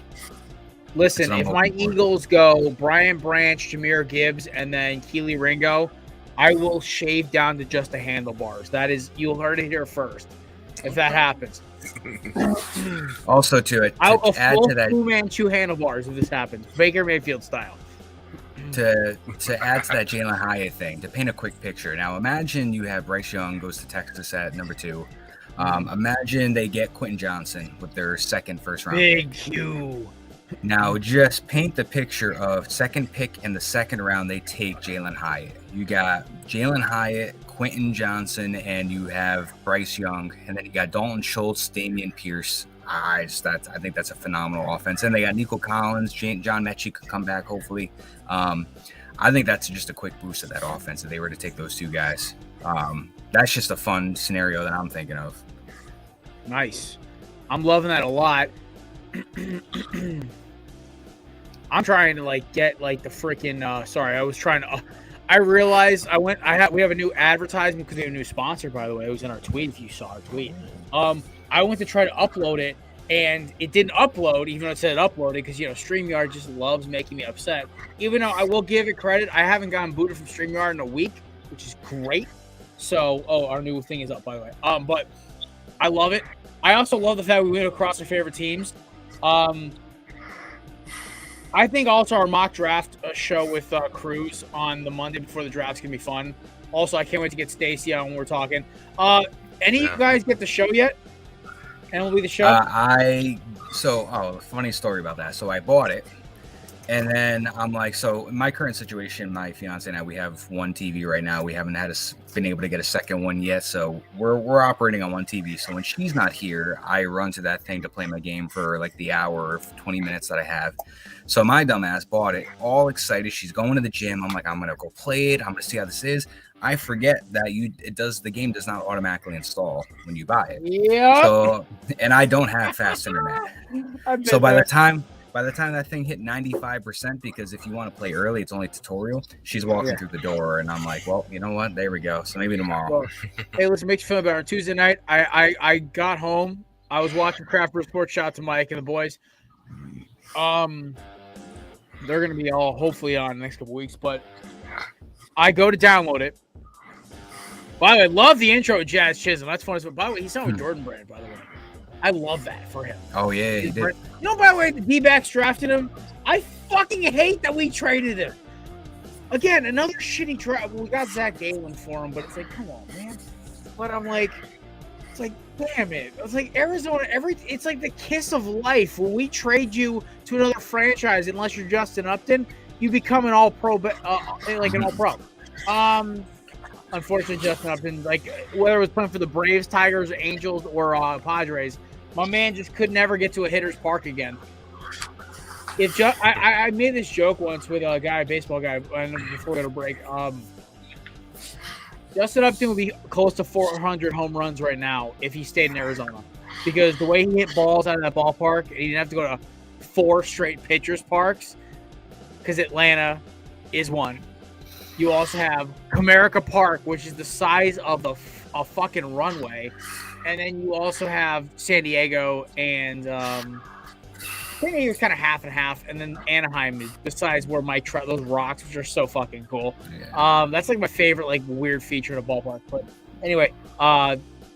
Listen, if my Eagles go Brian Branch, Jahmyr Gibbs, and then Keely Ringo, I will shave down to just the handlebars. That is, you'll heard it here first. If that happens. Also, to add to that, 2-man-2 handlebars if this happens, Baker Mayfield style. To add to that Jalen Hyatt thing, to paint a quick picture. Now, imagine you have Bryce Young goes to Texas at number 2. Imagine they get Quentin Johnson with their first round. Big Q. Now, just paint the picture of 2nd pick in the 2nd round. They take Jalen Hyatt. You got Jalen Hyatt, Quentin Johnson, and you have Bryce Young, and then you got Dalton Schultz, Dameon Pierce. I think that's a phenomenal offense. And they got Nico Collins, John Mechie could come back hopefully. I think that's just a quick boost of that offense if they were to take those 2 guys. That's just a fun scenario that I'm thinking of. Nice. I'm loving that a lot. I'm trying to get the freaking sorry, I was trying to I realized we have a new advertisement because we have a new sponsor, by the way. It was in our tweet if you saw our tweet. I went to try to upload it and it didn't upload, even though it said it uploaded, because StreamYard just loves making me upset. Even though I will give it credit, I haven't gotten booted from StreamYard in a week, which is great. So our new thing is up, by the way. But I love it. I also love the fact we went across our favorite teams. I think also our mock draft show with Cruz on the Monday before the draft's going to be fun. Also, I can't wait to get Stacy on when we're talking. Any of you guys get the show yet? MLB The Show? Funny story about that. So I bought it, and then I'm like, so in my current situation, my fiance and I, we have one TV right now. We haven't been able to get a second one yet, so we're operating on one TV. So when she's not here, I run to that thing to play my game for the hour or 20 minutes that I have. So my dumbass bought it, all excited. She's going to the gym. I'm like, I'm gonna go play it. I'm gonna see how this is. I forget that the game does not automatically install when you buy it. Yeah. So, and I don't have fast internet. So by the time that thing hit 95%, because if you want to play early, it's only tutorial. She's walking through the door, and I'm like, well, you know what? There we go. So maybe tomorrow. Well, hey, let's make you feel better. On Tuesday night, I got home. I was watching Craft Brew Sports. Shout out to Mike and the boys. They're going to be all hopefully on the next couple weeks, but I go to download it. By the way, I love the intro of Jazz Chisholm. That's funny. By the way, he's on with Jordan Brand, by the way. I love that for him. Oh, yeah, he did. By the way, the D-backs drafted him. I fucking hate that we traded him. Again, another shitty draft. We got Zach Galen for him, but it's like, come on, man. But I'm like, it's like, damn it. It's like Arizona, it's like the kiss of life. When we trade you to another franchise, unless you're Justin Upton, you become an all-pro, like an all-pro. Unfortunately, Justin Upton, whether it was playing for the Braves, Tigers, Angels, or Padres, my man just could never get to a hitter's park again. I made this joke once with a baseball guy, before we go to break. Justin Upton would be close to 400 home runs right now if he stayed in Arizona, because the way he hit balls out of that ballpark, he didn't have to go to 4 straight pitchers' parks, because Atlanta is one. You also have Comerica Park, which is the size of a fucking runway. And then you also have San Diego, and San Diego's kind of half and half. And then Anaheim is besides where those rocks, which are so fucking cool. Yeah. That's my favorite weird feature in a ballpark. But anyway,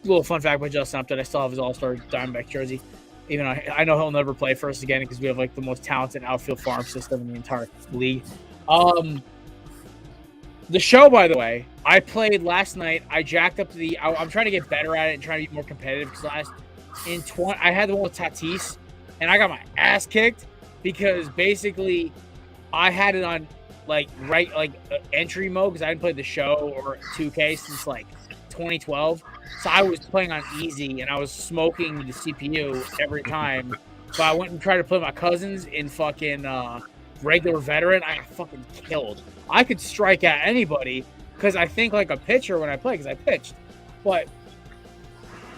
little fun fact about Justin Upton. I still have his All-Star Diamondback jersey. Even though I know he'll never play for us again because we have the most talented outfield farm system in the entire league. The show, by the way, I played last night. I jacked up I'm trying to get better at it and trying to be more competitive, because I had the one with Tatis, and I got my ass kicked because basically I had it on entry mode because I hadn't played the show or 2K since like 2012. So I was playing on easy and I was smoking the CPU every time. So I went and tried to play my cousins in fucking regular veteran. I got fucking killed. I could strike at anybody because I think like a pitcher when I play because I pitched, but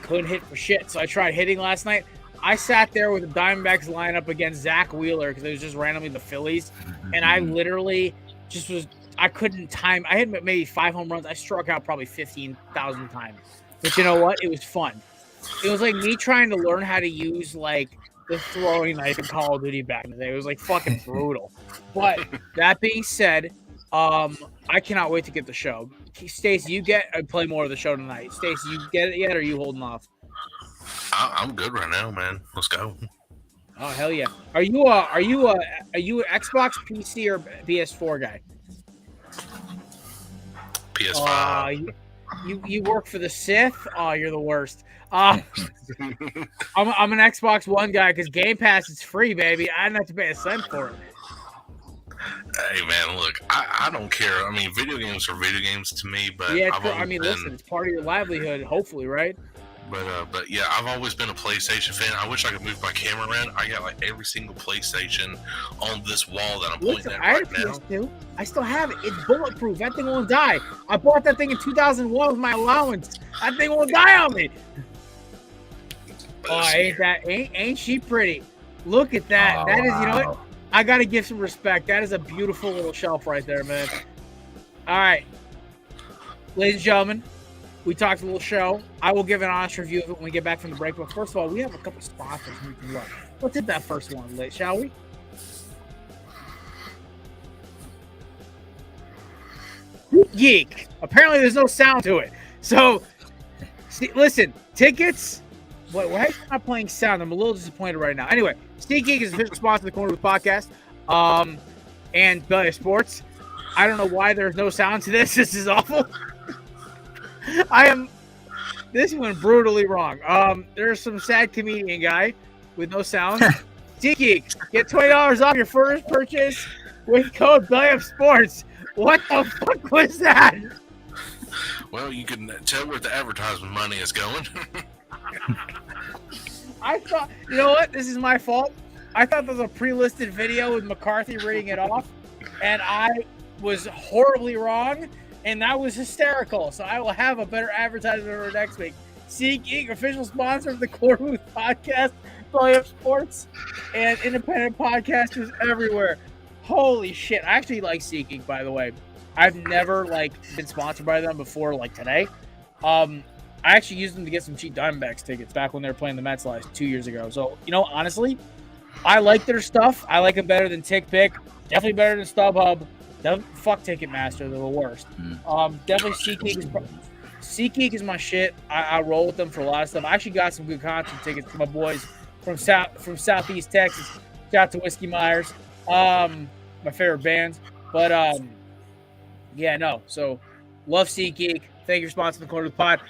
couldn't hit for shit. So I tried hitting last night. I sat there with the Diamondbacks lineup against Zach Wheeler because it was just randomly the Phillies, and I literally just I couldn't time. I had maybe 5 home runs. I struck out probably 15,000 times. But you know what? It was fun. It was like me trying to learn how to use like the throwing knife in Call of Duty back in the day. It was like fucking brutal. But that being said, I cannot wait to get the show. Stacey, you play more of the show tonight. Stacey, you get it yet, or are you holding off? I'm good right now, man. Let's go. Oh hell yeah! Are you an Xbox, PC, or PS4 guy? PS5. You work for the Sith? Oh, you're the worst. I'm an Xbox One guy because Game Pass is free, baby. I didn't have to pay a cent for it. Hey man, look, I don't care. I mean, video games are video games to me, but yeah, listen, it's part of your livelihood, hopefully, right? But yeah, I've always been a PlayStation fan. I wish I could move my camera around. I got like every single PlayStation on this wall that I'm pointing at right now. PS2. I still have it. It's bulletproof. That thing won't die. I bought that thing in 2001 with my allowance. That thing won't die on me. Oh, ain't she pretty? Look at that. That is, you know what? I gotta give some respect. That is a beautiful little shelf right there, man. All right, ladies and gentlemen. We talked a little show. I will give an honest review of it when we get back from the break. But first of all, we have a couple sponsors we can love. Let's hit that first one, shall we? Geek. Apparently, there's no sound to it. So, listen, tickets. Why are you not playing sound? I'm a little disappointed right now. Anyway, SeatGeek is the official sponsor of the Korner of the podcast and Belly of Sports. I don't know why there's no sound to this. This is awful. This went brutally wrong. There's some sad comedian guy with no sound. SeatGeek, get $20 off your first purchase with code BellyUpSports. What the fuck was that? Well, you can tell where the advertisement money is going. I thought, you know what? This is my fault. I thought there was a pre-listed video with McCarthy reading it off, and I was horribly wrong. And that was hysterical. So I will have a better advertisement for next week. SeatGeek, official sponsor of the Korner podcast, Belly Up Sports, and independent podcasters everywhere. Holy shit. I actually like SeatGeek, by the way. I've never been sponsored by them before today. I actually used them to get some cheap Diamondbacks tickets back when they were playing the Mets 2 years ago. So, honestly, I like their stuff. I like them better than TickPick. Definitely better than StubHub. Fuck Ticketmaster, they're the worst. Definitely SeatGeek is my shit. I roll with them for a lot of stuff. I actually got some good concert tickets for my boys from Southeast Texas. Shout out to Whiskey Myers, my favorite band. But so love SeatGeek. Thank you for sponsoring the Korner of the Pod.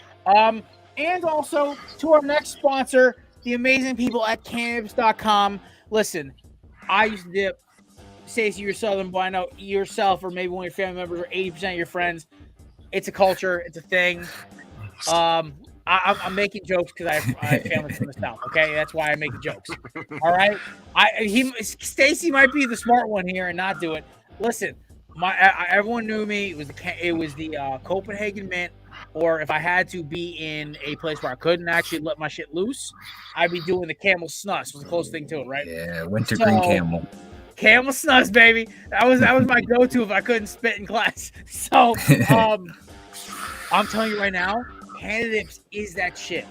And also to our next sponsor, the amazing people at cannabis.com. Listen, I used to dip. Stacey, you're Southern boy. I know yourself or maybe one of your family members or 80% of your friends. It's a culture. It's a thing. I'm making jokes because I have family from the South. Okay, that's why I'm making jokes. All right. Stacey might be the smart one here and not do it. Listen, everyone knew me. It was the Copenhagen Mint. Or if I had to be in a place where I couldn't actually let my shit loose, I'd be doing the Camel Snus. Was the closest thing to it, right? Yeah, winter green Camel. Camel Snus, baby. That was my go-to if I couldn't spit in class. So, I'm telling you right now, Canadips is that shit.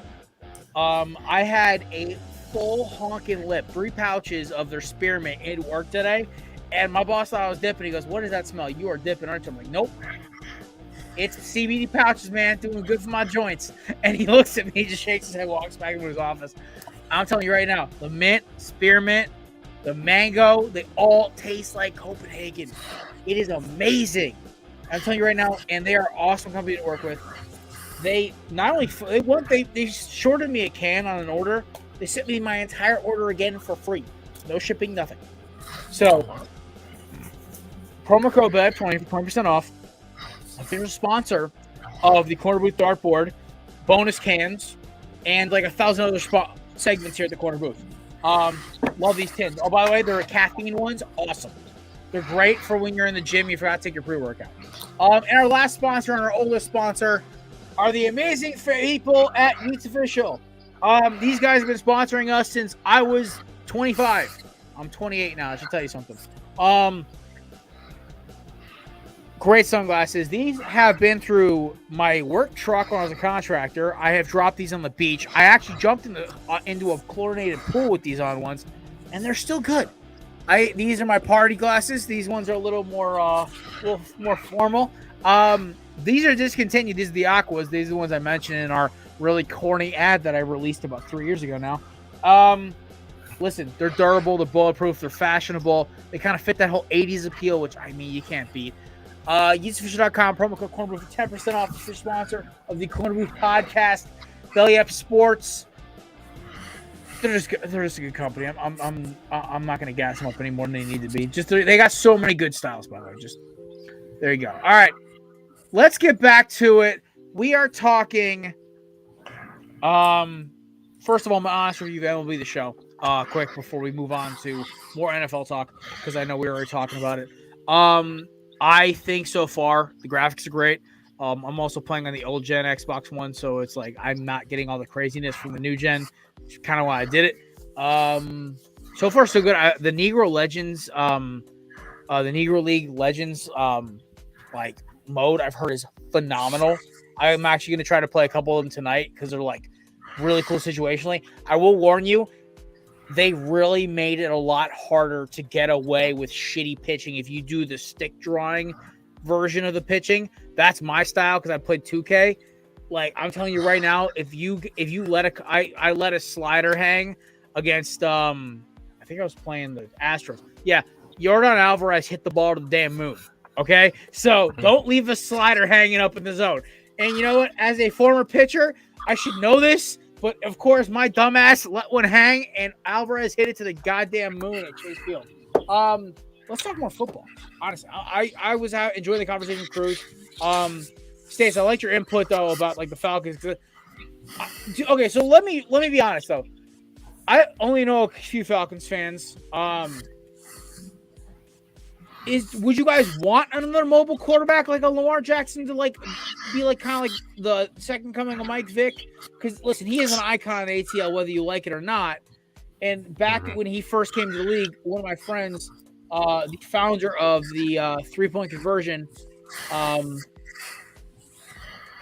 I had a full honking lip, 3 pouches of their spearmint in work today, and my boss thought I was dipping. He goes, "What does that smell? You are dipping, aren't you?" I'm like, "Nope. It's CBD pouches, man. Doing good for my joints." And he looks at me, just shakes his head, walks back into his office. I'm telling you right now, the mint, spearmint, the mango, they all taste like Copenhagen. It is amazing. I'm telling you right now, and they are an awesome company to work with. They not only they shorted me a can on an order. They sent me my entire order again for free. No shipping, nothing. So promo code BELLYUP20 for 20% off. Official sponsor of the Corner Booth Dartboard, bonus cans, and like 1,000 other segments here at the Corner Booth. Love these tins. Oh, by the way, they're caffeine ones. Awesome. They're great for when you're in the gym. You forgot to take your pre-workout. And our last sponsor and our oldest sponsor are the amazing people at Meats Official. These guys have been sponsoring us since I was 25. I'm 28 now. I should tell you something. Great sunglasses. These have been through my work truck when I was a contractor. I have dropped these on the beach. I actually jumped into a chlorinated pool with these on once, and they're still good. These are my party glasses. These ones are a little more formal. These are discontinued. These are the Aquas. These are the ones I mentioned in our really corny ad that I released about 3 years ago now. Listen, they're durable, they're bulletproof, they're fashionable. They kind of fit that whole 80s appeal, which, I mean, you can't beat. YeastOfficial.com, promo code Corner Booth for 10% off. Official sponsor of the Corner Booth podcast, Belly Up Sports. They're just a good company. I'm not going to gas them up any more than they need to be. They got so many good styles, by the way. Just there you go. All right, let's get back to it. We are talking. First of all, my honest review of MLB The Show. Quick before we move on to more NFL talk, because I know we were already talking about it. I think so far the graphics are great. I'm also playing on the old gen Xbox One, so it's like I'm not getting all the craziness from the new gen, which is kind of why I did it. So far so good. The Negro Legends, the Negro League Legends, like mode I've heard is phenomenal. I'm actually going to try to play a couple of them tonight because they're like really cool situationally. I will warn you, they really made it a lot harder to get away with shitty pitching if you do the stick drawing version of the pitching. That's my style because I played 2K. Like, I'm telling you right now, if you let I let a slider hang against I think I was playing the Astros. Yeah, Yordan Alvarez hit the ball to the damn moon. Okay, so don't leave a slider hanging up in the zone. And you know what? As a former pitcher, I should know this. But, of course, my dumbass let one hang, and Alvarez hit it to the goddamn moon at Chase Field. Let's talk more football. Honestly, I was out enjoying the conversation with Cruz. Stace, I liked your input, though, about, like, the Falcons. Okay, so let me be honest, though. I only know a few Falcons fans. Would you guys want another mobile quarterback like a Lamar Jackson to be kind of like the second coming of Mike Vick? Because listen, he is an icon in ATL, whether you like it or not. And back when he first came to the league, one of my friends, the founder of the 3-point conversion,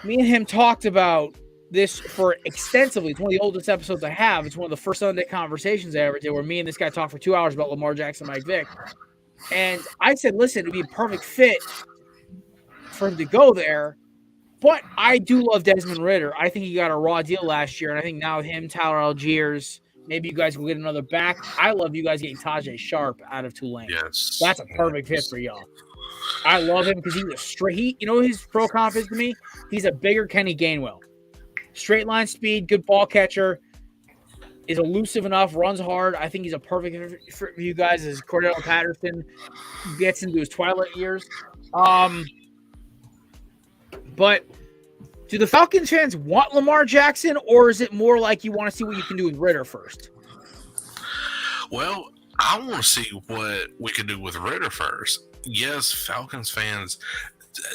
me and him talked about this for extensively. It's one of the oldest episodes I have. It's one of the first Sunday conversations I ever did, where me and this guy talked for 2 hours about Lamar Jackson, Mike Vick. And I said, listen, it'd be a perfect fit for him to go there. But I do love Desmond Ridder. I think he got a raw deal last year. And I think now with him, Tyler Algiers, maybe you guys will get another back. I love you guys getting Tajay Sharp out of Tulane. Yes. That's a perfect fit for y'all. I love him because he's a straight. You know what his pro comp is to me? He's a bigger Kenny Gainwell. Straight line speed, good ball catcher. Is elusive enough, runs hard. I think he's a perfect fit for you guys as Cordell Patterson gets into his twilight years. But do the Falcons fans want Lamar Jackson, or is it more like you want to see what you can do with Ridder first? Well, I want to see what we can do with Ridder first. Yes, Falcons fans,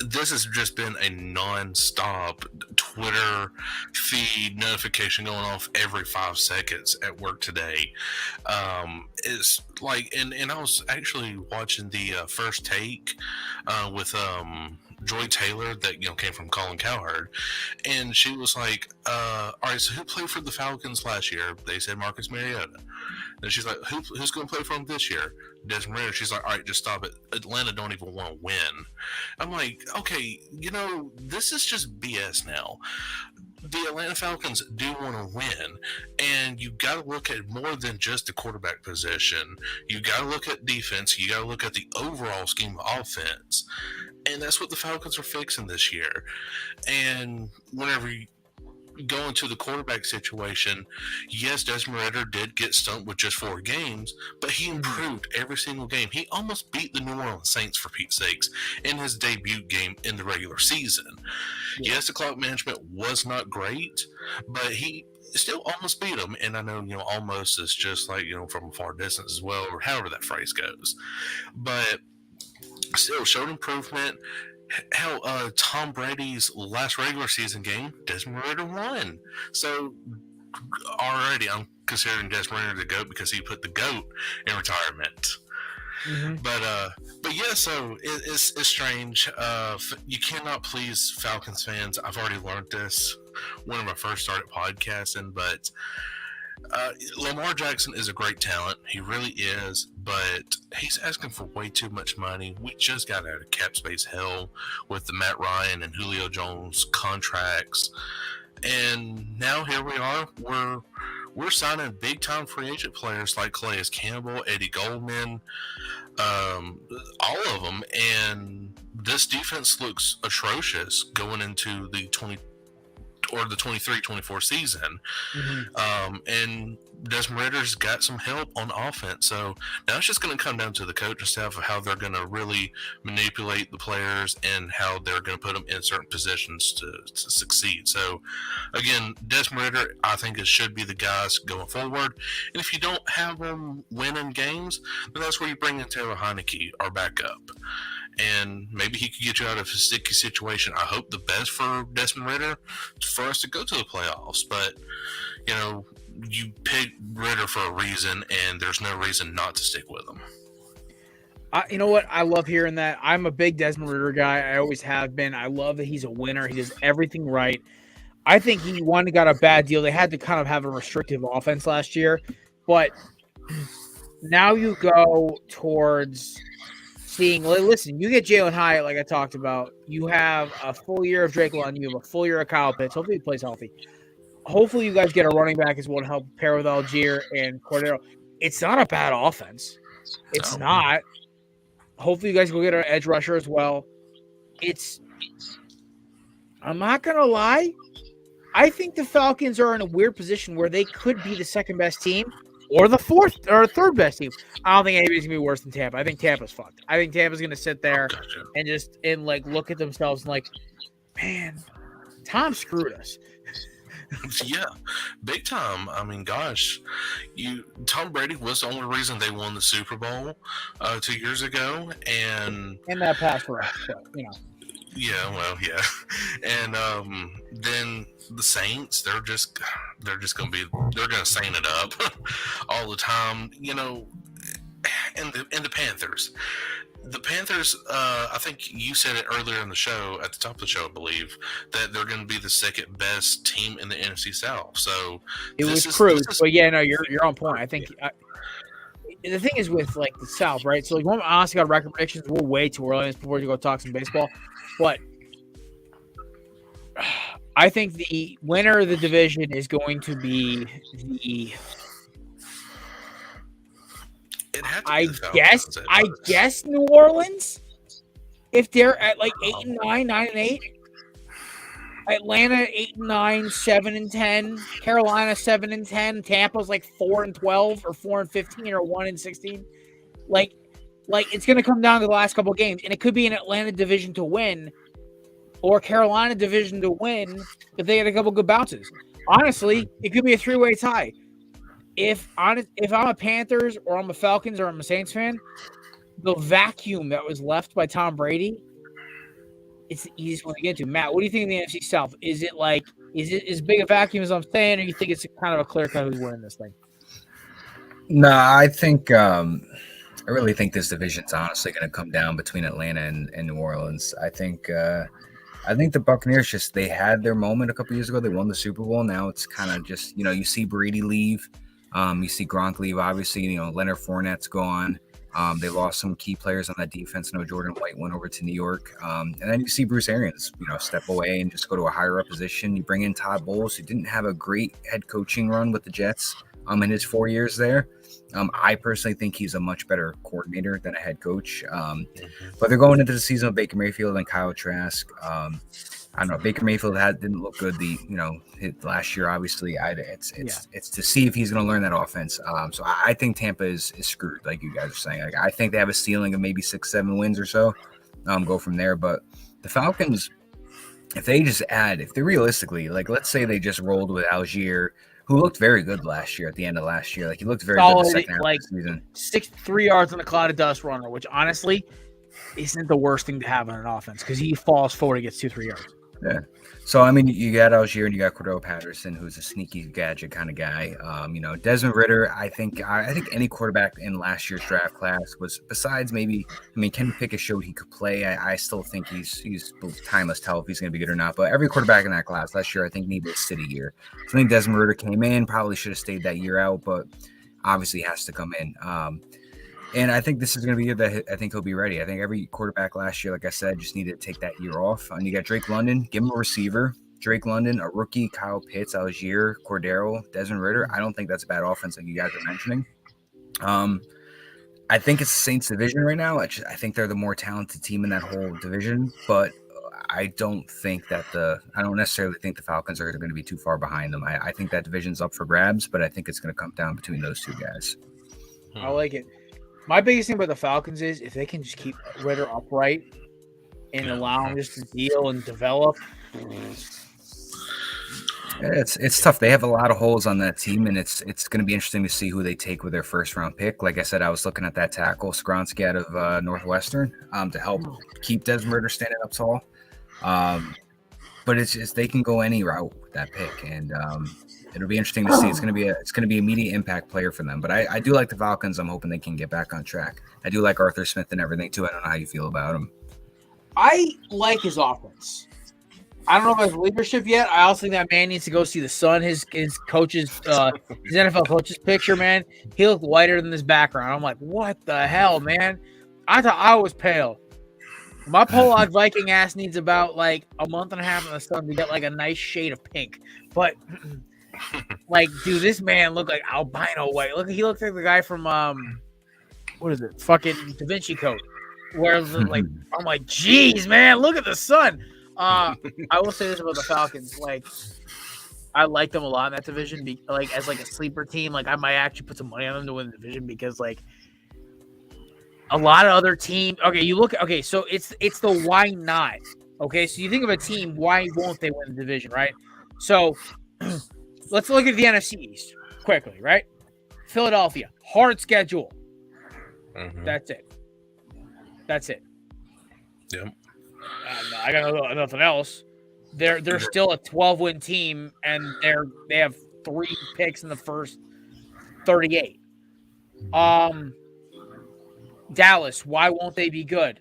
this has just been a non-stop Twitter feed notification going off every 5 seconds at work today. It's like, and I was actually watching the First Take with Joy Taylor that came from Colin Cowherd, and she was like, "All right, so who played for the Falcons last year?" They said Marcus Mariota. And she's like, "Who's going to play for them this year?" Desmond Ridder. She's like, "All right, just stop it. Atlanta don't even want to win." I'm like, okay, this is just BS now. The Atlanta Falcons do want to win, and you got to look at more than just the quarterback position. You got to look at defense. You got to look at the overall scheme of offense, and that's what the Falcons are fixing this year. And whenever going to the quarterback situation, yes, Desmond Ridder did get stumped with just 4 games, but he improved every single game. He almost beat the New Orleans Saints, for Pete's sakes, in his debut game in the regular season. Yeah. Yes, the clock management was not great, but he still almost beat them. And I know, almost is just like, from a far distance as well, or however that phrase goes. But still showed improvement. Hell, Tom Brady's last regular season game, Desmond Ridder won. So already I'm considering Desmond Ridder the GOAT because he put the GOAT in retirement. Mm-hmm. But yeah, so it's strange. You cannot please Falcons fans. I've already learned this when I first started podcasting, but Lamar Jackson is a great talent. He really is, but he's asking for way too much money. We just got out of cap space hell with the Matt Ryan and Julio Jones contracts, and now here we are. We're signing big time free agent players like Calais Campbell, Eddie Goldman, all of them, and this defense looks atrocious going into the 23-24 season. Mm-hmm. And Desmond Ridder's got some help on offense. So now it's just going to come down to the coaching staff of how they're going to really manipulate the players and how they're going to put them in certain positions to succeed. So again, Desmond Ridder, I think it should be the guys going forward. And if you don't have them winning games, then that's where you bring in Taylor Heineke, our backup. And maybe he could get you out of a sticky situation. I hope the best for Desmond Ridder for us to go to the playoffs. But, you picked Ridder for a reason, and there's no reason not to stick with him. You know what? I love hearing that. I'm a big Desmond Ridder guy. I always have been. I love that he's a winner. He does everything right. I think he got a bad deal. They had to kind of have a restrictive offense last year. But now you go towards listen, you get Jalen Hyatt, like I talked about. You have a full year of Drake London. You have a full year of Kyle Pitts. Hopefully he plays healthy. Hopefully you guys get a running back as well to help pair with Algier and Cordero. It's not a bad offense. It's not. Hopefully you guys go get an edge rusher as well. I'm not going to lie. I think the Falcons are in a weird position where they could be the second best team or the fourth or third best team. I don't think anybody's going to be worse than Tampa. I think Tampa's fucked. I think Tampa's going to sit there and look at themselves and man, Tom screwed us. Yeah, big time. I mean, gosh, Tom Brady was the only reason they won the Super Bowl 2 years ago, and that pass rush, Yeah, well, yeah, and then the Saints, they're gonna saint it up all the time, and the Panthers. The Panthers, I think you said it earlier in the show, at the top of the show, I believe, that they're going to be the second best team in the NFC South. So it was Cruz, but yeah, no, you're on point. I think the thing is with the South, right? So when honestly got record predictions, we're way too early before you go talk some baseball, but I think the winner of the division is going to be the. I guess New Orleans, if they're at 8-9, 9-8. Atlanta 8-9, 7-10. Carolina 7-10. Tampa's 4-12 or 4-15 or 1-16. It's gonna come down to the last couple of games, and it could be an Atlanta division to win, or Carolina division to win if they get a couple good bounces. Honestly, it could be a 3-way tie. If I'm a Panthers or I'm a Falcons or I'm a Saints fan, the vacuum that was left by Tom Brady, it's the easiest one to get to. Matt, what do you think of the NFC South? Is it as big a vacuum as I'm saying, or you think it's kind of a clear cut who's winning this thing? No, I think I really think this division's honestly going to come down between Atlanta and New Orleans. I think the Buccaneers they had their moment a couple years ago. They won the Super Bowl. Now it's kind of just you see Brady leave. You see Gronk leave, obviously, Leonard Fournette's gone. They lost some key players on that defense. Jordan White went over to New York. And then you see Bruce Arians, step away and just go to a higher up position. You bring in Todd Bowles, who didn't have a great head coaching run with the Jets in his 4 years there. I personally think he's a much better coordinator than a head coach. But they're going into the season with Baker Mayfield and Kyle Trask. I don't know. Baker Mayfield didn't look good last year. Obviously, it's to see if he's going to learn that offense. So I think Tampa is screwed, like you guys are saying. Like, I think they have a ceiling of maybe 6-7 wins or so. Go from there. But the Falcons, if they realistically, like, let's say they just rolled with Algier, who looked very good last year at the end of last year. Like, he looked very good the second half of the season. 63 yards on a cloud of dust runner, which honestly isn't the worst thing to have on an offense because he falls forward and gets 2-3 yards. Yeah. So, I mean, you got Algier and you got Cordell Patterson, who's a sneaky gadget kind of guy. Desmond Ridder, I think any quarterback in last year's draft class was, besides maybe, Kenny Pickett showed he could play. I still think he's timeless tell if he's going to be good or not. But every quarterback in that class last year, I think, needed a city year. So I think Desmond Ridder came in, probably should have stayed that year out, but obviously has to come in. And I think this is going to be a year that I think he'll be ready. I think every quarterback last year, like I said, just needed to take that year off. And you got Drake London, give him a receiver. Drake London, a rookie, Kyle Pitts, Algier, Cordero, Desmond Ridder. I don't think that's a bad offense like you guys are mentioning. I think it's the Saints division right now. I think they're the more talented team in that whole division, but I don't necessarily think the Falcons are going to be too far behind them. I think that division's up for grabs, but I think it's going to come down between those two guys. I like it. My biggest thing about the Falcons is if they can just keep Ridder upright and allow him just to deal and develop. It's tough. They have a lot of holes on that team, and it's going to be interesting to see who they take with their first-round pick. Like I said, I was looking at that tackle, Skronsky out of Northwestern, to help keep Desmond Ridder standing up tall. But it's just they can go any route with that pick, and it'll be interesting to see. It's going to be immediate impact player for them. But I do like the Falcons. I'm hoping they can get back on track. I do like Arthur Smith and everything too. I don't know how you feel about him. I like his offense. I don't know about his leadership yet. I also think that man needs to go see the sun. His coach's his NFL coach's picture, man. He looked whiter than his background. I'm like, what the hell, man? I thought I was pale. My Pollock Viking ass needs about like a month and a half in the sun to get like a nice shade of pink. But like, dude, this man looked like albino white. He looks like the guy from what is it? Fucking Da Vinci Code. Where like I'm like, geez, man, look at the sun. I will say this about the Falcons. Like, I like them a lot in that division. Like, as like a sleeper team, like I might actually put some money on them to win the division because like a lot of other teams. Okay, so it's the why not. Okay, so you think of a team, why won't they win the division, right? So let's look at the NFC East quickly, right? Philadelphia, hard schedule. Mm-hmm. That's it. Yep. I got nothing else. They're still a 12-win team, and they have 3 picks in the first 38. Dallas, why won't they be good?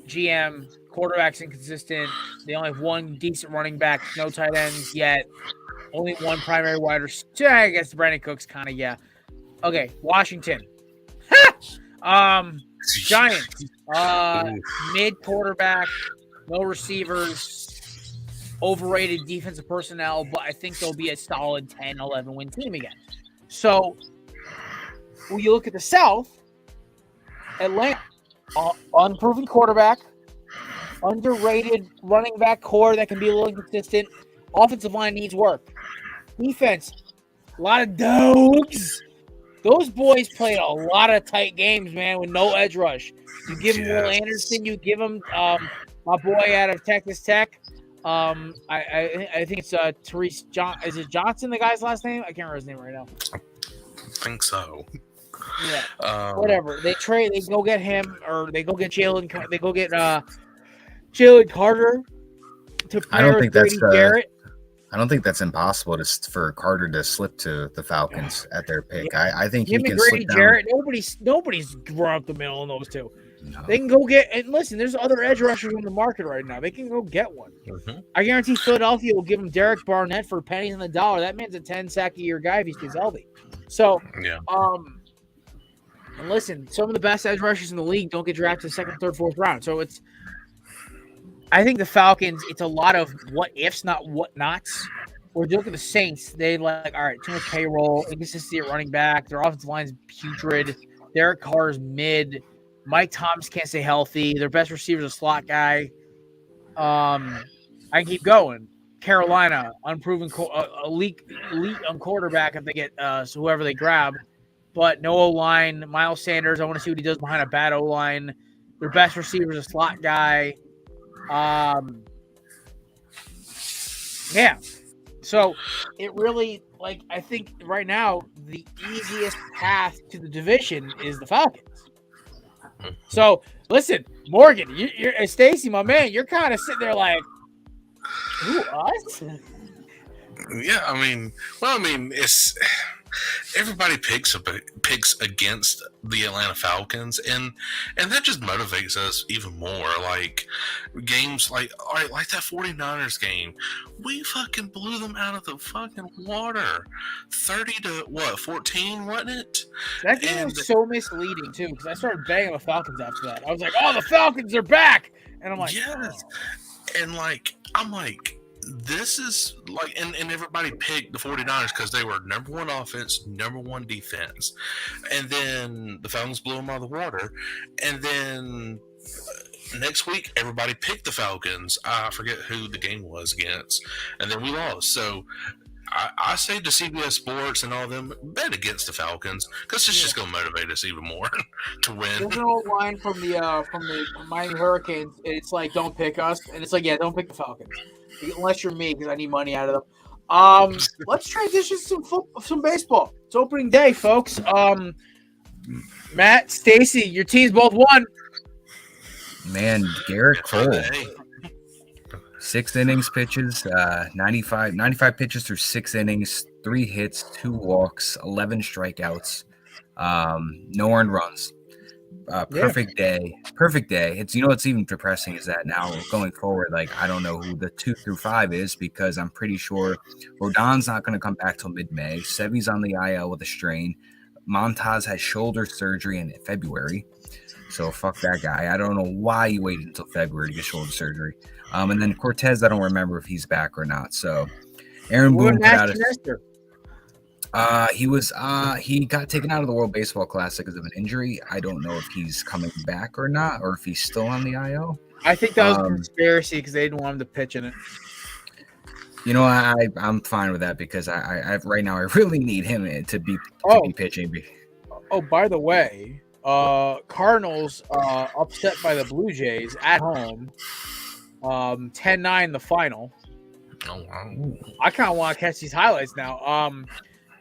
GM, quarterback's inconsistent. They only have 1 decent running back, no tight ends yet. Only 1 primary wide receiver. I guess Brandon Cooks kind of, yeah. Okay, Washington. Giants, mid quarterback, no receivers, overrated defensive personnel, but I think they'll be a solid 10-11 win team again. So when you look at the South, Atlanta, unproven quarterback, underrated running back core that can be a little inconsistent. Offensive line needs work. Defense, a lot of dogs. Those boys played a lot of tight games, man, with no edge rush. You give him Will Anderson, you give him my boy out of Texas Tech. I think it's Therese John. Is it Johnson, the guy's last name? I can't remember his name right now. I think so. Yeah. Whatever. They go get him, or they go get Jalen. They go get Jalen Carter to pair with Grady Jarrett. I don't think that's impossible for Carter to slip to the Falcons at their pick. I think he can slip down. Jarrett. Nobody's run up the middle in those two. No. They can go get, and listen, there's other edge rushers on the market right now. They can go get one. Mm-hmm. I guarantee Philadelphia will give him Derek Barnett for pennies on the dollar. That man's a 10-sack-a-year guy if he stays healthy. So, yeah. And listen, some of the best edge rushers in the league don't get drafted in the second, third, fourth round. So I think the Falcons, it's a lot of what ifs, not what nots. We're looking at the Saints. They like, all right, too much payroll, inconsistency at running back. Their offensive line's putrid. Derek Carr's mid. Mike Thomas can't stay healthy. Their best receiver's a slot guy. I can keep going. Carolina, unproven, elite on quarterback if they get so whoever they grab, but no O-line. Miles Sanders, I want to see what he does behind a bad O-line. Their best receiver is a slot guy. Yeah. So it really, like, I think right now the easiest path to the division is the Falcons. So listen, Morgan, you're Stacy, my man, you're kind of sitting there like, who, us? Yeah, I mean, it's everybody picks against the Atlanta Falcons, and that just motivates us even more. Like games like that 49ers game, we fucking blew them out of the fucking water, 30-14, wasn't it? That game was so misleading too, because I started banging the Falcons after that. I was like, "Oh, the Falcons are back," and I'm like, yes, and like I'm like. This is like, and everybody picked the 49ers because they were number one offense, number one defense. And then the Falcons blew them out of the water. And then next week, everybody picked the Falcons. I forget who the game was against. And then we lost. So I say to CBS Sports and all of them, bet against the Falcons because it's just going to motivate us even more to win. There's an old line from the Miami Hurricanes. It's like, don't pick us. And it's like, yeah, don't pick the Falcons. Unless you're me, because I need money out of them. Let's transition to some baseball. It's opening day, folks. Matt, Stacy, your teams both won. Man, Garrett Cole. 6 innings pitches, 95 pitches through 6 innings, 3 hits, 2 walks, 11 strikeouts, no earned runs. Perfect day. It's what's even depressing is that now going forward, like I don't know who the 2 through 5 is because I'm pretty sure Rodon's not going to come back till mid-May. Sevy's on the IL with a strain. Montaz has shoulder surgery in February, so fuck that guy. I don't know why he waited until February to get shoulder surgery. And then Cortez, I don't remember if he's back or not. So Aaron Boone put out he got taken out of the World Baseball Classic because of an injury. I don't know if he's coming back or not, or if he's still on the IL. I think that was a conspiracy because they didn't want him to pitch in it. I'm fine with that because I right now I really need him to be pitching. Oh, by the way, Cardinals upset by the Blue Jays at home, 10-9 the final. Oh wow! I kind of want to catch these highlights now.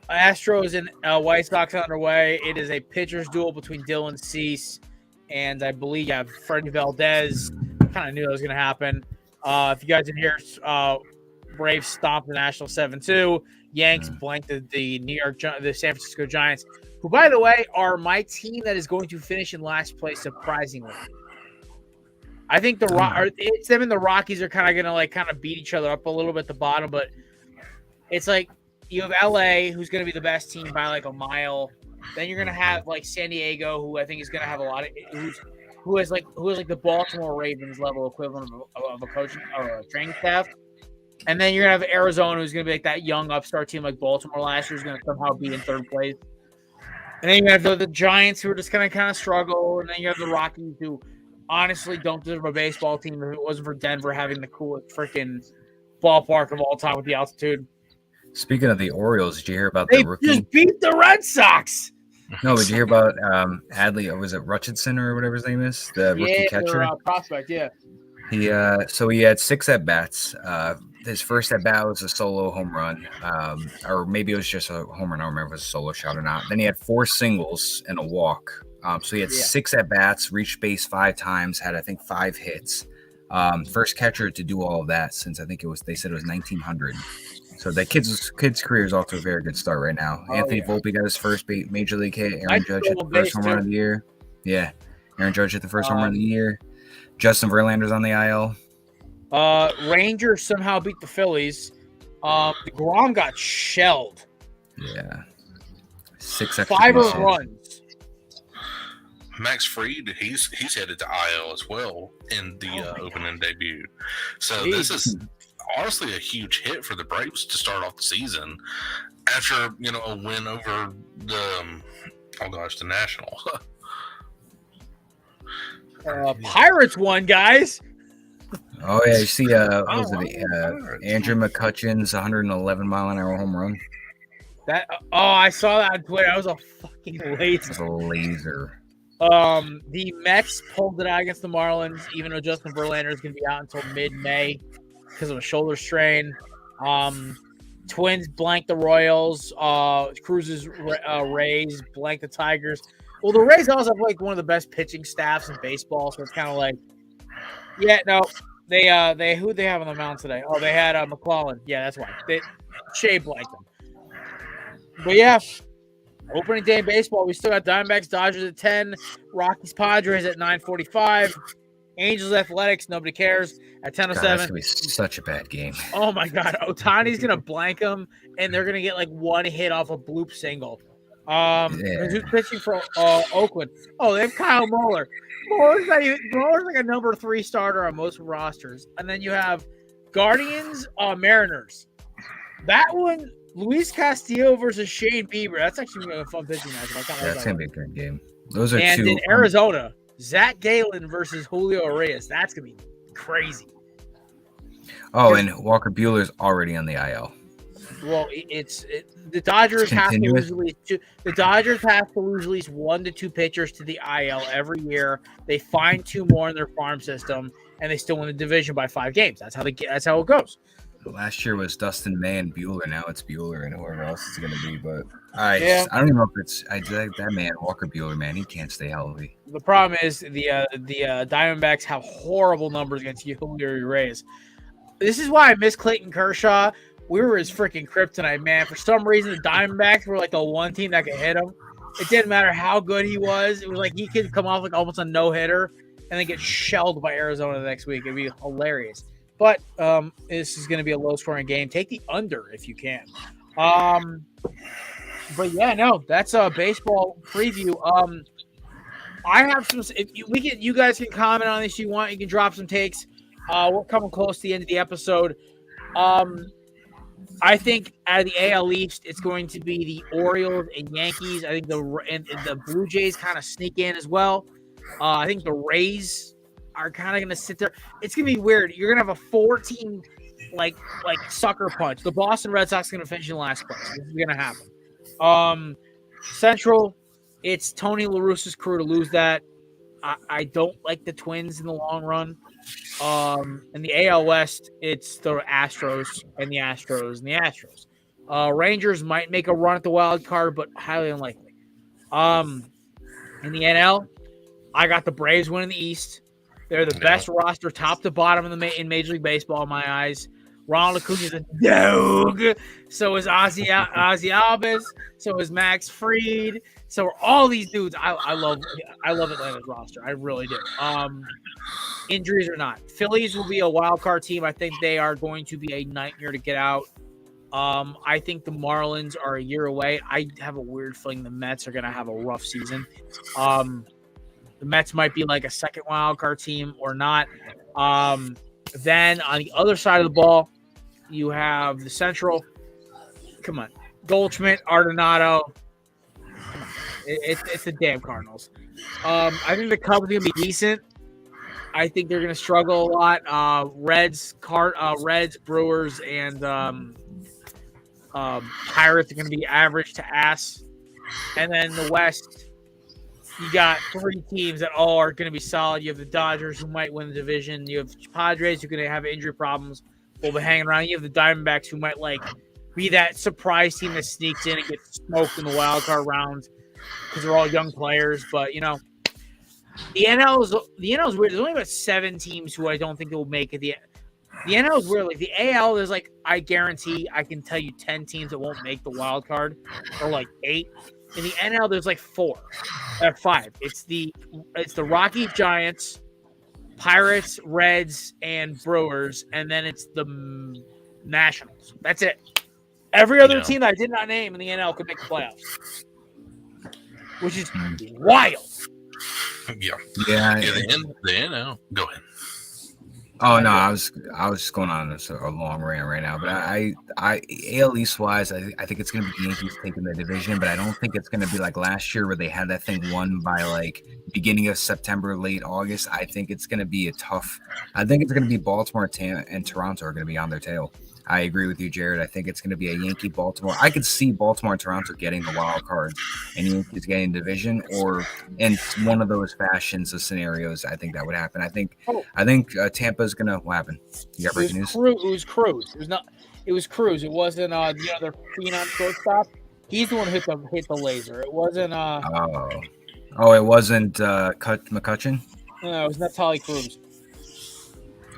Astros and White Sox underway. It is a pitcher's duel between Dylan Cease and I believe Freddie Valdez. Kind of knew that was going to happen. If you guys didn't hear, Braves stomped the Nationals 7-2. Yanks blanked the San Francisco Giants, who, by the way, are my team that is going to finish in last place, surprisingly. I think it's them and the Rockies are kind of going to beat each other up a little bit at the bottom, but it's like you have LA, who's going to be the best team by like a mile. Then you're going to have like San Diego, who I think is going to have a lot of who has like the Baltimore Ravens level equivalent of a coaching or a training staff. And then you're going to have Arizona, who's going to be like that young upstart team like Baltimore last year, is going to somehow be in third place. And then you have the Giants, who are just going to kind of struggle. And then you have the Rockies, who honestly don't deserve a baseball team if it wasn't for Denver having the coolest freaking ballpark of all time with the altitude. Speaking of the Orioles, did you hear about the rookie? They just beat the Red Sox. No, did you hear about Adley? Or was it Richardson or whatever his name is? The rookie catcher. Prospect, yeah. He had 6 at bats. His first at bat was a solo home run, or maybe it was just a home run. I don't remember if it was a solo shot or not. Then he had 4 singles and a walk. So he had 6 at bats, reached base 5 times, had I think 5 hits. First catcher to do all of that since I think they said it was 1900. So that kid's career is off to a very good start right now. Anthony Volpe got his first major league hit. Aaron Judge hit the first home run of the year. Yeah, Aaron Judge hit the first home run of the year. Justin Verlander's on the IL. Rangers somehow beat the Phillies. DeGrom got shelled. Yeah. 6 extra 5 bases. runs. Max Fried, he's headed to IL as well in the opening debut. So this is honestly a huge hit for the Braves to start off the season after a win over the Nationals. Pirates won, guys. Oh yeah, you see, what was it? Andrew McCutcheon's 111-mile-an-hour home run. I saw that on Twitter. That was a fucking laser. It's a laser. The Mets pulled it out against the Marlins, even though Justin Verlander is going to be out until mid-May because of a shoulder strain. Twins blanked the Royals. Cruz's Rays blanked the Tigers. Well, the Rays also have like one of the best pitching staffs in baseball, so it's kind of like, yeah, no, they who'd they have on the mound today? Oh, they had McClellan. Yeah, that's why. Shea blanked them. But yeah, opening day in baseball, we still got Diamondbacks, Dodgers at 10, Rockies, Padres at 9:45, Angels, Athletics, nobody cares at 10:07. That's gonna be such a bad game. Oh my God, Ohtani's gonna blank them, and they're gonna get like one hit off a bloop single. Who's pitching for Oakland? Oh, they have Kyle Muller. Muller's like a number 3 starter on most rosters, and then you have Guardians, Mariners. That one. Luis Castillo versus Shane Bieber. That's actually going to be a fun pitching match. That's going to be a good game. Those are and two. And in Arizona, Zach Gallen versus Julio Reyes. That's going to be crazy. Oh, and Walker Buehler's already on the IL. Well, the Dodgers have to lose at least two. The Dodgers have to lose at least 1 to 2 pitchers to the IL every year. They find 2 more in their farm system, and they still win the division by 5 games. That's how it goes. Last year was Dustin May and Buehler. Now it's Buehler and whoever else it's going to be. But I don't even know if it's that man, Walker Buehler, man. He can't stay healthy. The problem is the Diamondbacks have horrible numbers against Julio Reyes. This is why I miss Clayton Kershaw. We were his freaking kryptonite, man. For some reason, the Diamondbacks were like the one team that could hit him. It didn't matter how good he was. It was like he could come off like almost a no-hitter and then get shelled by Arizona the next week. It'd be hilarious. But this is going to be a low-scoring game. Take the under if you can. But yeah, no, that's a baseball preview. I have some. You guys can comment on this if you want. You can drop some takes. We're coming close to the end of the episode. I think out of the AL East, it's going to be the Orioles and Yankees. I think the Blue Jays kind of sneak in as well. I think the Rays are kind of going to sit there. It's going to be weird. You're going to have a 4-team like sucker punch. The Boston Red Sox are going to finish in last place. This is going to happen. Central, it's Tony La Russa's crew to lose that. I don't like the Twins in the long run. In the AL West, it's the Astros and the Astros and the Astros. Rangers might make a run at the wild card, but highly unlikely. In the NL, I got the Braves winning the East. They're the best roster, top to bottom in Major League Baseball, in my eyes. Ronald Acuna's a dog. So is Ozzy Albies. So is Max Fried. So are all these dudes. I love Atlanta's roster. I really do. Injuries or not, Phillies will be a wild card team. I think they are going to be a nightmare to get out. I think the Marlins are a year away. I have a weird feeling the Mets are going to have a rough season. The Mets might be like a second wild card team or not. Then on the other side of the ball, you have the Central. Come on. Goldschmidt, Arenado. Come on. It's the damn Cardinals. I think the Cubs are going to be decent. I think they're going to struggle a lot. Reds, Brewers, and Pirates are going to be average to ass. And then the West, you got 3 teams that all are going to be solid. You have the Dodgers, who might win the division. You have Padres, who are going to have injury problems, will be hanging around. You have the Diamondbacks, who might be that surprise team that sneaks in and gets smoked in the wild card round because they're all young players. But the NL is weird. There's only about 7 teams who I don't think will make it. The NL is weird. Like the AL, there's I guarantee I can tell you 10 teams that won't make the wild card, or 8. In the NL, there's 5. It's the Rockies, Giants, Pirates, Reds, and Brewers, and then it's the Nationals. That's it. Every other team that I did not name in the NL could make the playoffs, which is wild. Yeah. The NL. Go ahead. Oh no, I was just going on a long rant right now, but I AL East wise, I think it's gonna be the Yankees taking the division, but I don't think it's gonna be like last year where they had that thing won by like beginning of September, late August. I think it's gonna be I think it's gonna be Baltimore and Toronto are gonna be on their tail. I agree with you, Jared. I think it's going to be a Yankee Baltimore. I could see Baltimore and Toronto getting the wild cards and Yankees getting division, or in one of those fashions of scenarios. I think that would happen. I think Tampa is going to happen. You got breaking news? It was Cruz. It was not. It was Cruz. It wasn't the other phenom shortstop. He's the one who hit the laser. It wasn't. It wasn't McCutcheon. No, it was Natali Cruz.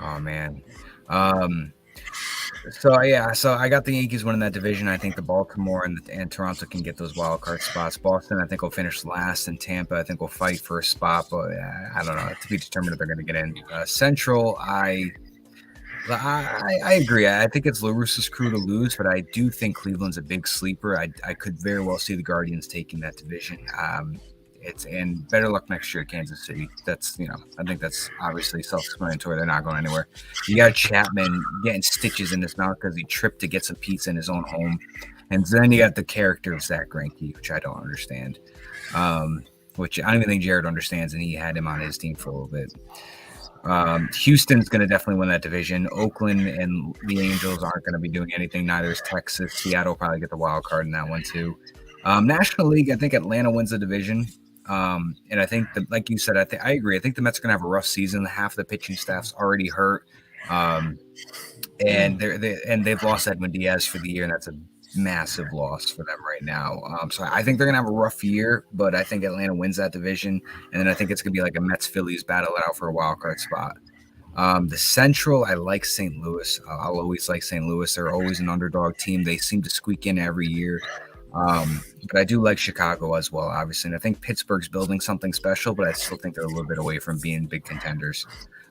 Oh man. So I got the Yankees winning that division. I think the Baltimore and Toronto can get those wild card spots. Boston, I think, will finish last, and Tampa, I think, will fight for a spot. But I don't know, to be determined if they're going to get in. Central, I agree. I think it's La Russa's crew to lose, but I do think Cleveland's a big sleeper. I could very well see the Guardians taking that division. And better luck next year at Kansas City. That's, I think that's obviously self-explanatory. They're not going anywhere. You got Chapman getting stitches in his mouth because he tripped to get some pizza in his own home. And then you got the character of Zach Greinke, which I don't understand, which I don't even think Jared understands, and he had him on his team for a little bit. Houston's going to definitely win that division. Oakland and the Angels aren't going to be doing anything. Neither is Texas. Seattle will probably get the wild card in that one too. National League, I think Atlanta wins the division. And I think that, like you said, I agree. I think the Mets are going to have a rough season. Half the pitching staff's already hurt. And they've lost Edwin Diaz for the year, and that's a massive loss for them right now. So I think they're going to have a rough year, but I think Atlanta wins that division. And then I think it's going to be like a Mets-Phillies battle it out for a wild card spot. The Central, I like St. Louis. I'll always like St. Louis. They're always an underdog team. They seem to squeak in every year. But I do like Chicago as well, obviously. And I think Pittsburgh's building something special, but I still think they're a little bit away from being big contenders.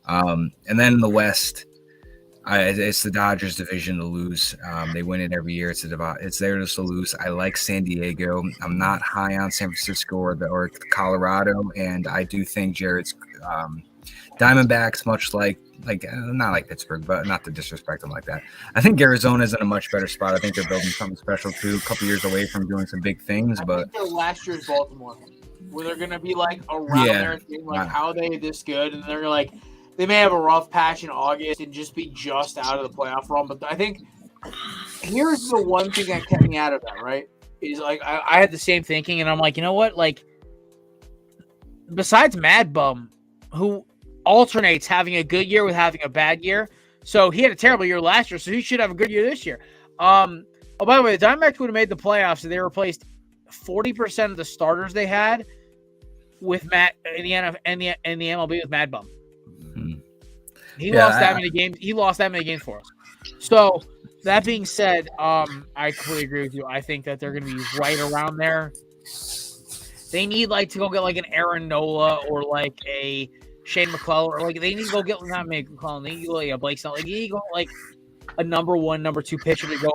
And then in the West, it's the Dodgers division to lose. They win it every year. It's theirs to lose. I like San Diego. I'm not high on San Francisco or Colorado, and I do think Jared's Diamondbacks, much like not like Pittsburgh, but not to disrespect them like that. I think Arizona's in a much better spot. I think they're building something special too. A couple years away from doing some big things, but I think they're last year's Baltimore, where they're going to be like around there, like how are they this good, and they're like they may have a rough patch in August and just be just out of the playoff run. But I think here's the one thing that kept me out of that. Right, is like I had the same thinking, and I'm like, you know what, like besides Mad Bum, who alternates having a good year with having a bad year. So he had a terrible year last year, so he should have a good year this year. By the way, the Diamondbacks would have made the playoffs if they replaced 40% of the starters they had with Matt in the MLB with Mad Bum. He lost that many games. He lost that many games for us. So that being said, I completely agree with you. I think that they're going to be right around there. They need to go get like an Aaron Nola or like a Shane McClellan, or like they need to go get not McClellan. They need to go like a Blake Snell. Like you need to go like a number 1, number 2 pitcher to go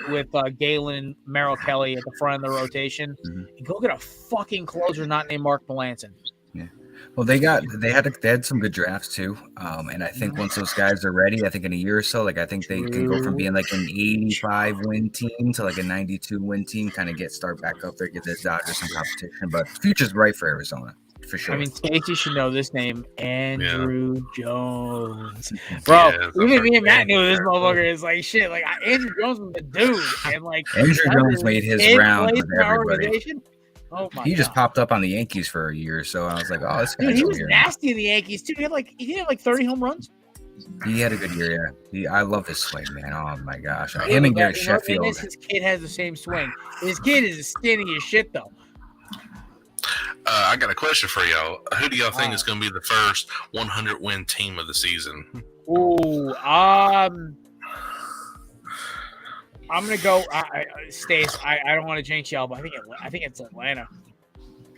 with Galen and Merrill Kelly at the front of the rotation. And go get a fucking closer not named Mark Melanson. Yeah. Well, they had some good drafts too. And I think once those guys are ready, I think in a year or so, I think they can go from being like an 85 win team to like a 92 win team, kind of start back up there, get the Dodgers some competition. But the future's bright for Arizona. For sure. I mean, Stacey should know this name, Andrew Jones. Bro, even me and Matt knew this motherfucker is like shit. Like Andrew Jones was the dude, and like Andrew Jones made his round with everybody. Oh my! He just popped up on the Yankees for a year, so I was like, oh, this guy's he was nasty in the Yankees too. He had like 30 home runs. He had a good year, yeah. I love his swing, man. Oh my gosh, him and Gary Sheffield. His kid has the same swing. His kid is skinny as shit though. I got a question for y'all. Who do y'all think is going to be the first 100-win team of the season? Ooh, I'm gonna go. Stace. I don't want to jinx y'all, but I think it's Atlanta.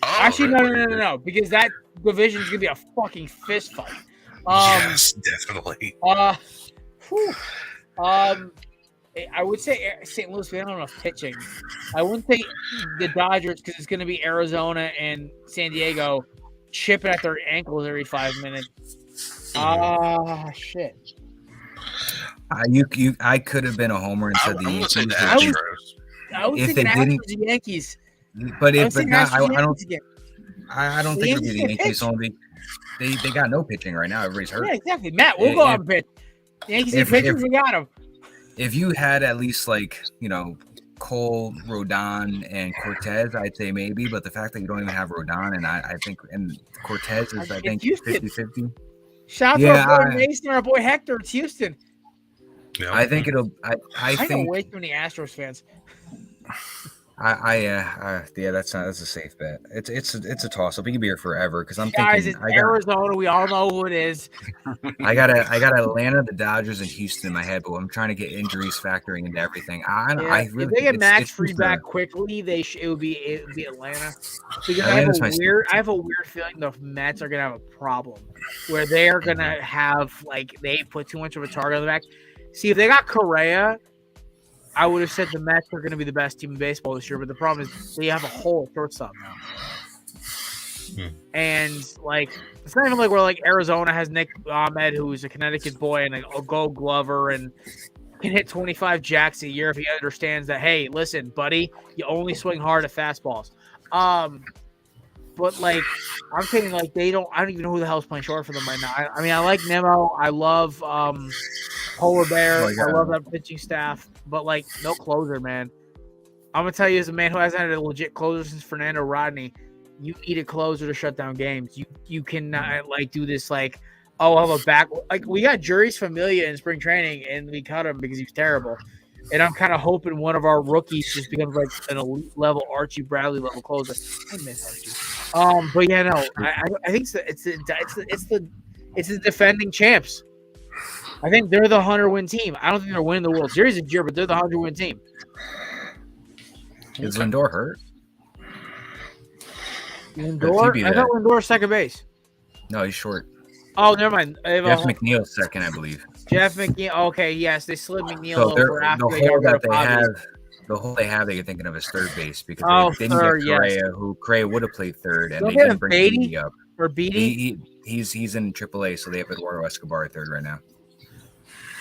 Oh, actually, no, because that division is gonna be a fucking fist fight. Yes, definitely. I would say St. Louis. We don't have enough pitching. I wouldn't say the Dodgers because it's going to be Arizona and San Diego chipping at their ankles every 5 minutes. Shit. I could have been a homer and said the I'm gonna say Yankees. the Astros. I was If thinking they didn't- Astros and Yankees. But I was thinking Astros and I don't. Yankees again. I don't The think it'll be Yankees the can't Yankees pitch. only. They got no pitching right now. Everybody's hurt. Yeah, exactly. Matt, we'll go out and pitch. Yankees and pitchers, we got them. If you had at least Cole, Rodon, and Cortez, I'd say maybe. But the fact that you don't even have Rodon and and Cortez is I think 50-50. Shout out to our boy Mason, our boy Hector. It's Houston. Yeah. I think it'll. I know think way too many Astros fans. that's a safe bet. It's a toss up. It could be here forever because I'm Guys, thinking. it's Arizona. We all know who it is. I got Atlanta, the Dodgers, and Houston in my head, but I'm trying to get injuries factoring into everything. I really if they get Max Fried Houston. back quickly, it would be Atlanta. Because Atlanta's I have a weird feeling the Mets are gonna have a problem where they are gonna have they put too much of a target on the back. See, if they got Correa, I would have said the Mets are going to be the best team in baseball this year, but the problem is they have a hole at shortstop now. And it's not even like where Arizona has Nick Ahmed, who's a Connecticut boy and a Gold Glover and can hit 25 jacks a year if he understands that. Hey, listen, buddy, you only swing hard at fastballs. But I'm saying they don't. I don't even know who the hell's playing short for them right now. I mean, I like Nemo. I love Polar Bear. I love that pitching staff. But no closer, man. I'm gonna tell you, as a man who hasn't had a legit closer since Fernando Rodney, you need a closer to shut down games. You cannot do this I have a back. We got Juris Familia in spring training and we cut him because he's terrible. And I'm kind of hoping one of our rookies just becomes an elite level Archie Bradley level closer. I miss Archie. But yeah, no, I think it's the defending champs. I think they're the 100-win team. I don't think they're winning the World Series this year, but they're the 100-win team. Is Lindor hurt? Lindor? I thought Lindor's second base. No, he's short. Oh, never mind. Jeff McNeil's second, I believe. Jeff McNeil. Okay, yes, they slid McNeil over after the hole they have that you're thinking of is third base because they didn't get Correa, who Correa would have played third, and they didn't bring Beatty up. Or Beatty? He's in AAA, so they have Eduardo Escobar at third right now.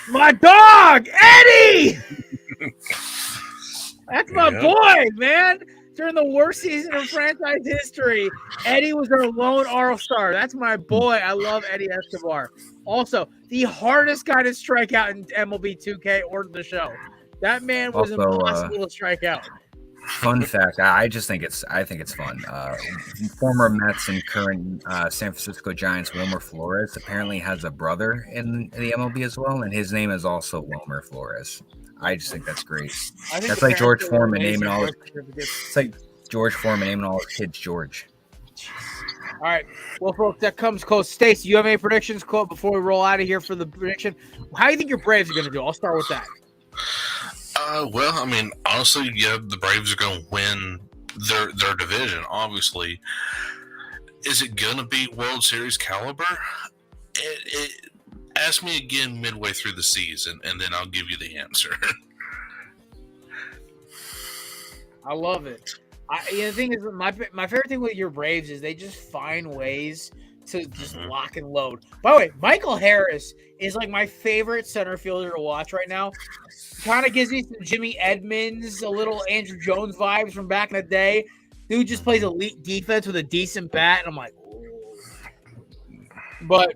My dog, Eddie! That's my boy, man. During the worst season in franchise history, Eddie was our lone all-star. That's my boy. I love Eddie Escobar. Also, the hardest guy to strike out in MLB 2K or the show. That man was impossible to strike out. Fun fact: I think it's fun. Former Mets and current San Francisco Giants Wilmer Flores apparently has a brother in the MLB as well, and his name is also Wilmer Flores. I just think that's great. That's like George Foreman naming all his. It's like George Foreman naming all his kids George. All right, well, folks, that comes close. Stacey, you have any predictions before we roll out of here for the prediction? How do you think your Braves are going to do? I'll start with that. Well, I mean, honestly, yeah, the Braves are going to win their division, obviously. Is it going to be World Series caliber? Ask me again midway through the season, and then I'll give you the answer. I love it. The thing is, my favorite thing with your Braves is they just find ways to just lock and load. By the way, Michael Harris is my favorite center fielder to watch right now. Kind of gives me some Jimmy Edmonds, a little Andrew Jones vibes from back in the day. Dude just plays elite defense with a decent bat, and I'm like, ooh. But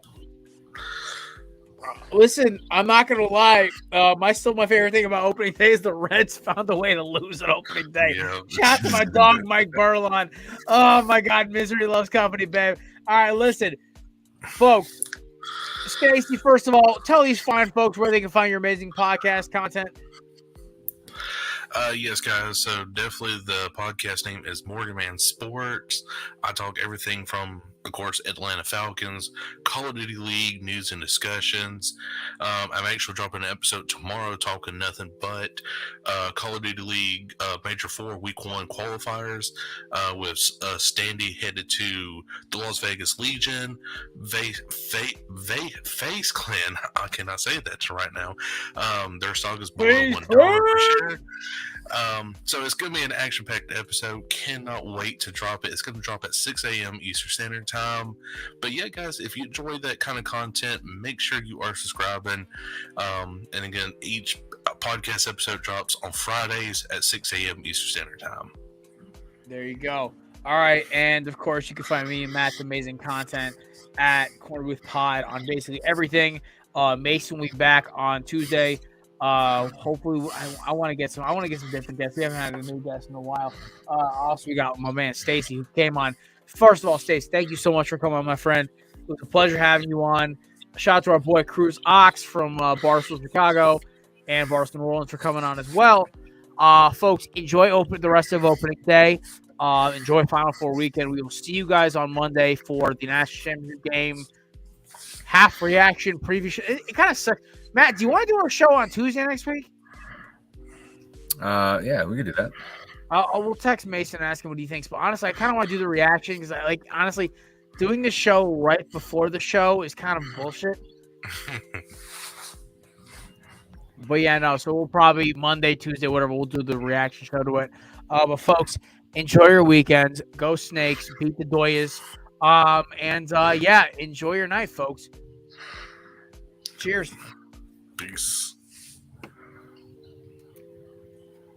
listen, I'm not gonna lie. My favorite thing about opening day is the Reds found a way to lose on opening day. Yeah. Shout out to my dog Mike Burlon. Oh my God, misery loves company, babe. All right, listen, folks. Stacey, first of all, tell these fine folks where they can find your amazing podcast content. Yes, guys. So definitely the podcast name is Morgan Man Sports. I talk everything from, of course, Atlanta Falcons, Call of Duty League news and discussions. I'm actually dropping an episode tomorrow talking nothing but Call of Duty League Major 4 Week 1 qualifiers with Standy headed to the Las Vegas Legion, Face Clan. I cannot say that right now. Their stock is below $1 per share. So it's going to be an action-packed episode. Cannot wait to drop it. It's going to drop at 6 a.m. Eastern Standard Time. But yeah, guys, if you enjoy that kind of content, make sure you are subscribing. And again, each podcast episode drops on Fridays at 6 a.m. Eastern Standard Time. There you go. All right, and of course, you can find me and Matt's amazing content at Corner Booth Pod on basically everything. Mason will be back on Tuesday. Hopefully, I want to get some. I want to get some different guests. We haven't had a new guest in a while. Also, we got my man Stacy who came on. First of all, Stacy, thank you so much for coming on, my friend. It was a pleasure having you on. Shout out to our boy Cruz Ox from Barstool Chicago and Barstool New Orleans for coming on as well. Folks, enjoy the rest of opening day. Enjoy Final Four weekend. We will see you guys on Monday for the national championship game. Half reaction preview. It kind of sucks. Matt, do you want to do our show on Tuesday next week? Yeah, we could do that. We'll text Mason and ask him what he thinks. But honestly, I kind of want to do the reaction because honestly, doing the show right before the show is kind of bullshit. But yeah, no. So we'll probably Monday, Tuesday, whatever. We'll do the reaction show to it. But folks, enjoy your weekend. Go Snakes. Beat the Doyas. Yeah, enjoy your night, folks. Cheers. Peace.